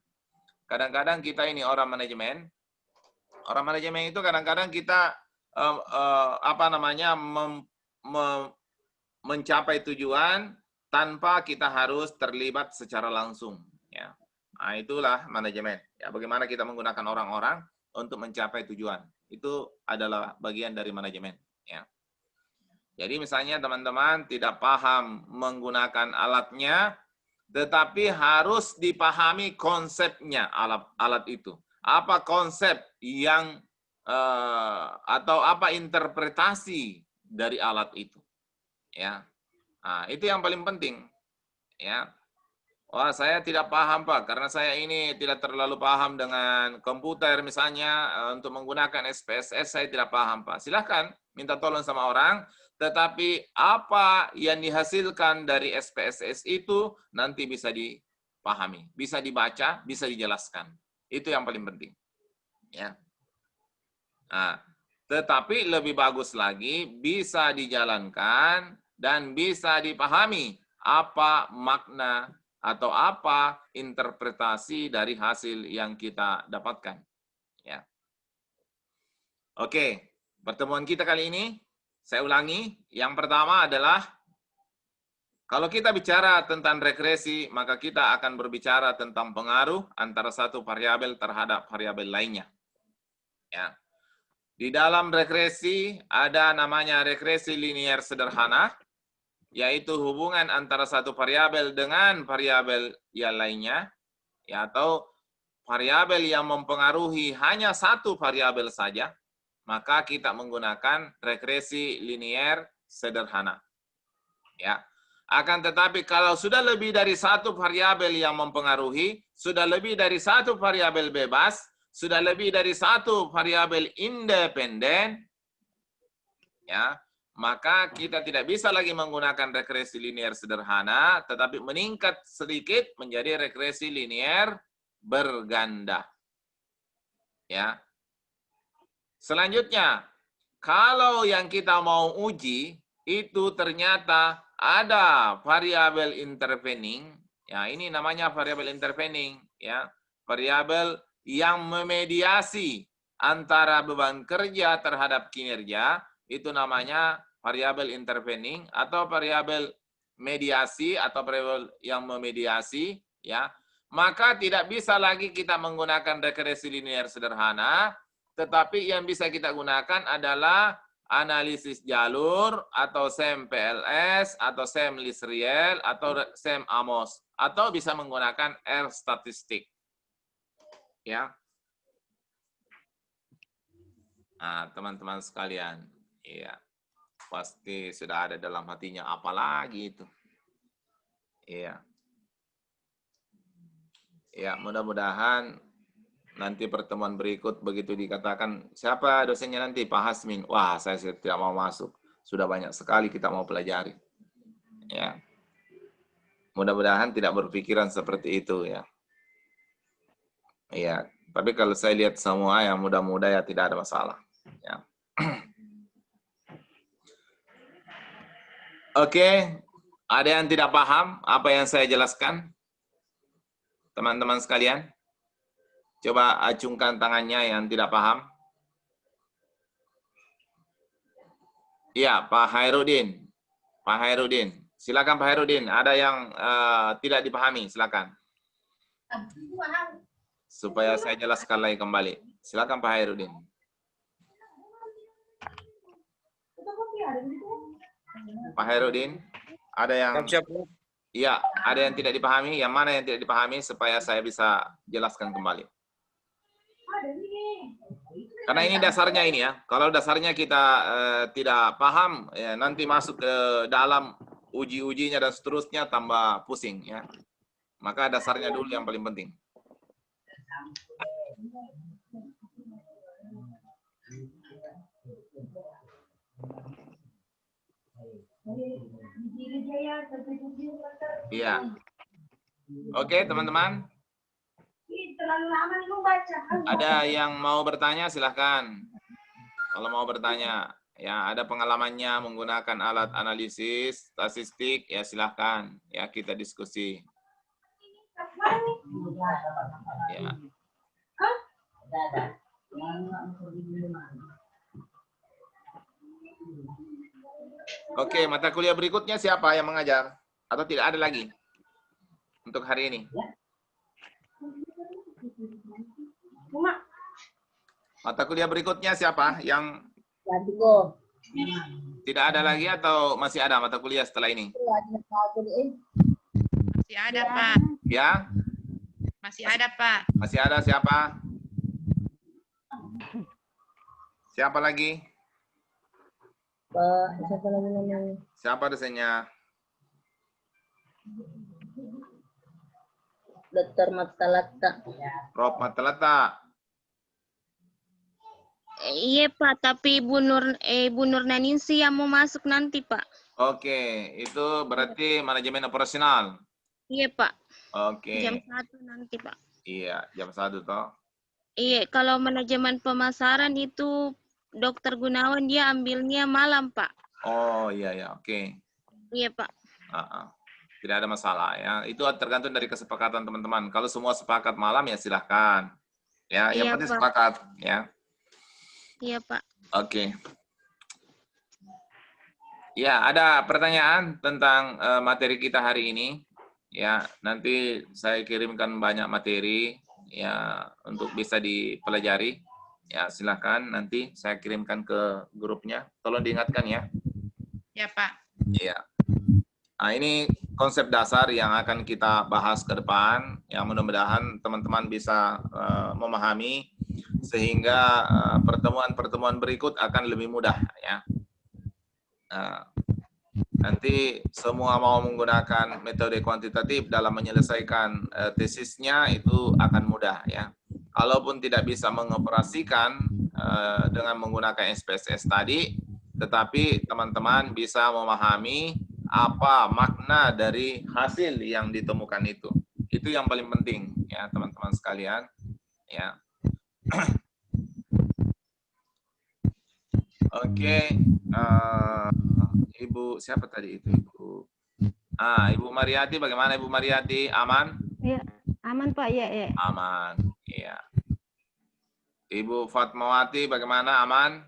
kadang-kadang kita ini orang manajemen. Orang manajemen itu kadang-kadang kita mencapai tujuan tanpa kita harus terlibat secara langsung. Ya, nah, itulah manajemen. Ya, bagaimana kita menggunakan orang-orang untuk mencapai tujuan. Itu adalah bagian dari manajemen. Ya. Jadi misalnya teman-teman tidak paham menggunakan alatnya, tetapi harus dipahami konsepnya alat itu. Apa konsep yang atau apa interpretasi dari alat itu? Ya, nah, itu yang paling penting. Ya. Wah, saya tidak paham, Pak, karena saya ini tidak terlalu paham dengan komputer misalnya, untuk menggunakan SPSS saya tidak paham, Pak. Silahkan minta tolong sama orang, tetapi apa yang dihasilkan dari SPSS itu nanti bisa dipahami, bisa dibaca, bisa dijelaskan. Itu yang paling penting. Ya. Nah, tetapi lebih bagus lagi bisa dijalankan dan bisa dipahami apa makna atau apa interpretasi dari hasil yang kita dapatkan. Ya. Oke, pertemuan kita kali ini, saya ulangi, yang pertama adalah, kalau kita bicara tentang regresi, maka kita akan berbicara tentang pengaruh antara satu variabel terhadap variabel lainnya. Ya. Di dalam regresi, ada namanya regresi linier sederhana, yaitu hubungan antara satu variabel dengan variabel yang lainnya, ya, atau variabel yang mempengaruhi hanya satu variabel saja, maka kita menggunakan regresi linier sederhana. Ya. Akan tetapi kalau sudah lebih dari satu variabel yang mempengaruhi, sudah lebih dari satu variabel bebas, sudah lebih dari satu variabel independen, ya, maka kita tidak bisa lagi menggunakan regresi linier sederhana, tetapi meningkat sedikit menjadi regresi linier berganda. Ya. Selanjutnya, kalau yang kita mau uji itu ternyata ada variabel intervening, ya, ini namanya variabel intervening, ya, variabel yang memediasi antara beban kerja terhadap kinerja, itu namanya variabel intervening atau variabel mediasi atau variabel yang memediasi, ya. Maka tidak bisa lagi kita menggunakan regresi linier sederhana, tetapi yang bisa kita gunakan adalah analisis jalur atau SEM PLS atau SEM Lisriel atau SEM Amos, atau bisa menggunakan R statistik. Ya. Nah, teman-teman sekalian, iya. Pasti sudah ada dalam hatinya, apalagi itu. Iya. Ya, mudah-mudahan nanti pertemuan berikut begitu dikatakan, siapa dosennya nanti? Pak Hasmin. Wah, saya tidak mau masuk. Sudah banyak sekali kita mau pelajari. Ya. Mudah-mudahan tidak berpikiran seperti itu, ya. Iya, tapi kalau saya lihat semua yang muda-muda ya tidak ada masalah. Ya. Oke, ada yang tidak paham apa yang saya jelaskan? Teman-teman sekalian, coba acungkan tangannya yang tidak paham. Iya, Pak Hairudin. Pak Hairudin. Silakan Pak Hairudin, ada yang tidak dipahami, silakan. Supaya saya jelaskan lagi kembali. Silakan Pak Hairudin. Pak Hairudin, ada yang iya, ada yang tidak dipahami, yang mana yang tidak dipahami supaya saya bisa jelaskan kembali. Karena ini dasarnya ini ya. Kalau dasarnya kita tidak paham, ya, nanti masuk ke dalam uji-ujinya dan seterusnya tambah pusing ya. Maka dasarnya dulu yang paling penting. Iya. Oke, teman-teman. Ada yang mau bertanya, silahkan. Kalau mau bertanya, ya ada pengalamannya menggunakan alat analisis statistik, ya silahkan. Ya kita diskusi. Ya. Oke, mata kuliah berikutnya siapa yang mengajar? Atau tidak ada lagi untuk hari ini? Mata kuliah berikutnya siapa yang tidak ada lagi atau masih ada mata kuliah setelah ini? Masih ada, Pak. Ya? Masih ada, Pak. Masih ada siapa? Siapa lagi? Pak, siapa lagi namanya? Siapa dosennya? Dr. Matalata. Prof Matalata. Iya Pak, tapi Ibu Nurnaningsi yang mau masuk nanti Pak. Oke, itu berarti manajemen operasional. Iya Pak. Oke. Jam 1 nanti Pak. Iya, jam 1 toh. Iya, kalau manajemen pemasaran itu Dokter Gunawan dia ambilnya malam Pak. Oh iya ya, oke. Iya Pak. Tidak ada masalah ya. Itu tergantung dari kesepakatan teman-teman. Kalau semua sepakat malam ya silahkan. Ya, yang Iya, penting Pak. sepakat ya. Iya Pak. Oke. Ya, ada pertanyaan tentang materi kita hari ini. Ya, nanti saya kirimkan banyak materi ya untuk bisa dipelajari. Ya, silahkan nanti saya kirimkan ke grupnya. Tolong diingatkan ya. Ya, Pak. Iya. Nah, ini konsep dasar yang akan kita bahas ke depan. Yang mudah-mudahan teman-teman bisa memahami sehingga pertemuan-pertemuan berikut akan lebih mudah ya. Nanti semua mau menggunakan metode kuantitatif dalam menyelesaikan tesisnya itu akan mudah ya. Kalaupun tidak bisa mengoperasikan dengan menggunakan SPSS tadi, tetapi teman-teman bisa memahami apa makna dari hasil yang ditemukan itu. Itu yang paling penting ya teman-teman sekalian ya. Oke, Ibu siapa tadi itu Ibu? Ibu Mariati, bagaimana Ibu Mariati? Aman? Iya, aman Pak, ya. Aman, iya. Ibu Fatmawati, bagaimana? Aman?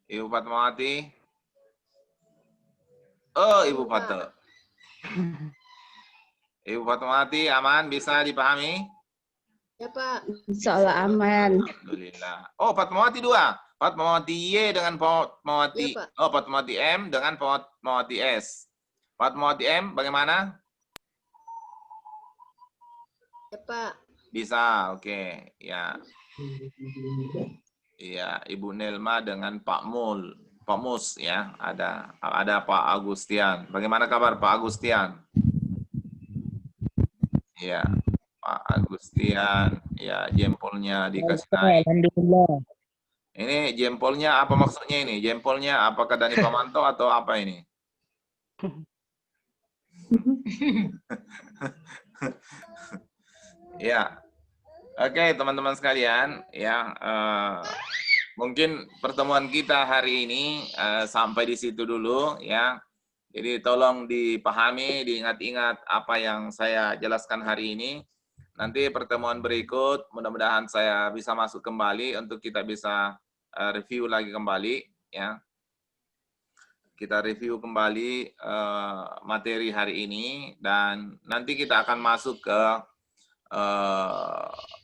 Ibu Fatmawati? Oh, Ibu Fatma. Ibu Fatmawati, aman? Bisa dipahami? Ya Pak. Insyaallah aman. Alhamdulillah. Oh, Fatmawati 2. Fatmawati Y dengan Fatmawati. Ya, Pak. Oh, Fatmawati M dengan Fatmawati S. Fatmawati M, bagaimana? Ya Pak. Bisa, oke. Ya. Iya, Ibu Nelma dengan Pak Mus ya. Ada Pak Agustian. Bagaimana kabar Pak Agustian? Ya, Pak Agustian. Ya, jempolnya dikasih naik. Alhamdulillah. Ini jempolnya apa maksudnya ini? Jempolnya apakah Dani Pamanto atau apa ini? Ya, oke teman-teman sekalian, ya mungkin pertemuan kita hari ini sampai di situ dulu, ya. Jadi tolong dipahami, diingat-ingat apa yang saya jelaskan hari ini. Nanti pertemuan berikut, mudah-mudahan saya bisa masuk kembali untuk kita bisa review lagi kembali, ya. Kita review kembali materi hari ini dan nanti kita akan masuk ke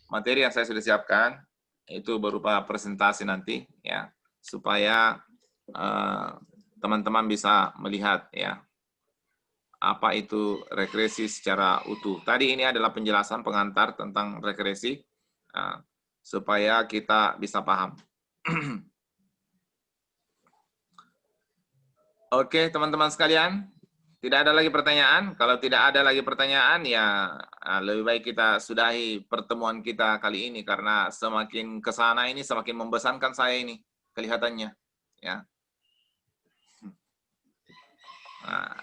materi yang saya sudah siapkan, itu berupa presentasi nanti ya, supaya teman-teman bisa melihat ya apa itu regresi secara utuh. Tadi ini adalah penjelasan pengantar tentang regresi supaya kita bisa paham. Oke teman-teman sekalian, tidak ada lagi pertanyaan. Kalau tidak ada lagi pertanyaan, ya lebih baik kita sudahi pertemuan kita kali ini karena semakin ke sana ini semakin membosankan saya ini kelihatannya, ya. Nah,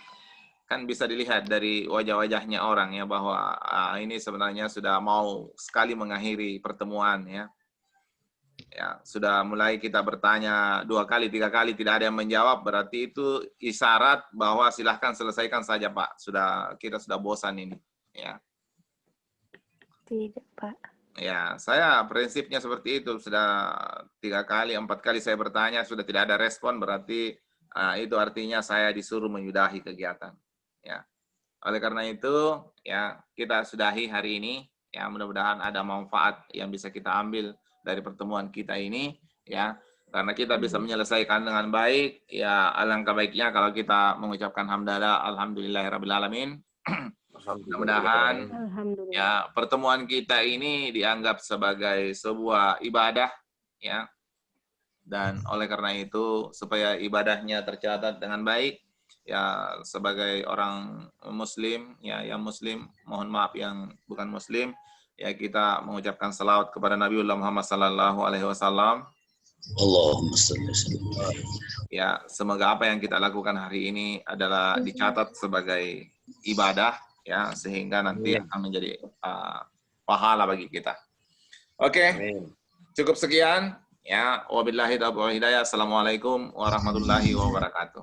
kan bisa dilihat dari wajah-wajahnya orang ya bahwa ini sebenarnya sudah mau sekali mengakhiri pertemuan ya. Ya, sudah mulai kita bertanya 2 kali, 3 kali tidak ada yang menjawab, berarti itu isyarat bahwa silahkan selesaikan saja Pak. Kita sudah bosan ini, ya. Tidak Pak. Ya, saya prinsipnya seperti itu. Sudah 3 kali, 4 kali saya bertanya sudah tidak ada respon, berarti itu artinya saya disuruh menyudahi kegiatan. Ya, oleh karena itu ya kita sudahi hari ini. Ya, mudah-mudahan ada manfaat yang bisa kita ambil dari pertemuan kita ini ya, karena kita bisa menyelesaikan dengan baik ya. Alangkah baiknya kalau kita mengucapkan hamdalah alhamdulillahirabbil alamin. Mudah-mudahan ya pertemuan kita ini dianggap sebagai sebuah ibadah ya, dan oleh karena itu supaya ibadahnya tercatat dengan baik ya sebagai orang muslim ya yang muslim, mohon maaf yang bukan muslim, ya kita mengucapkan salawat kepada Nabiullah Muhammad sallallahu alaihi wasallam. Allahumma shalli Ya, semoga apa yang kita lakukan hari ini adalah dicatat sebagai ibadah ya, sehingga nanti akan menjadi pahala bagi kita. Oke. Cukup sekian ya. Wabillahi taufiq wal hidayah. Assalamualaikum warahmatullahi wabarakatuh.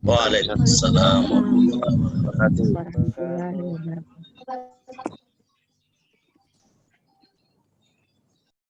Waalaikumsalam warahmatullahi wabarakatuh. Warahmatullahi wabarakatuh.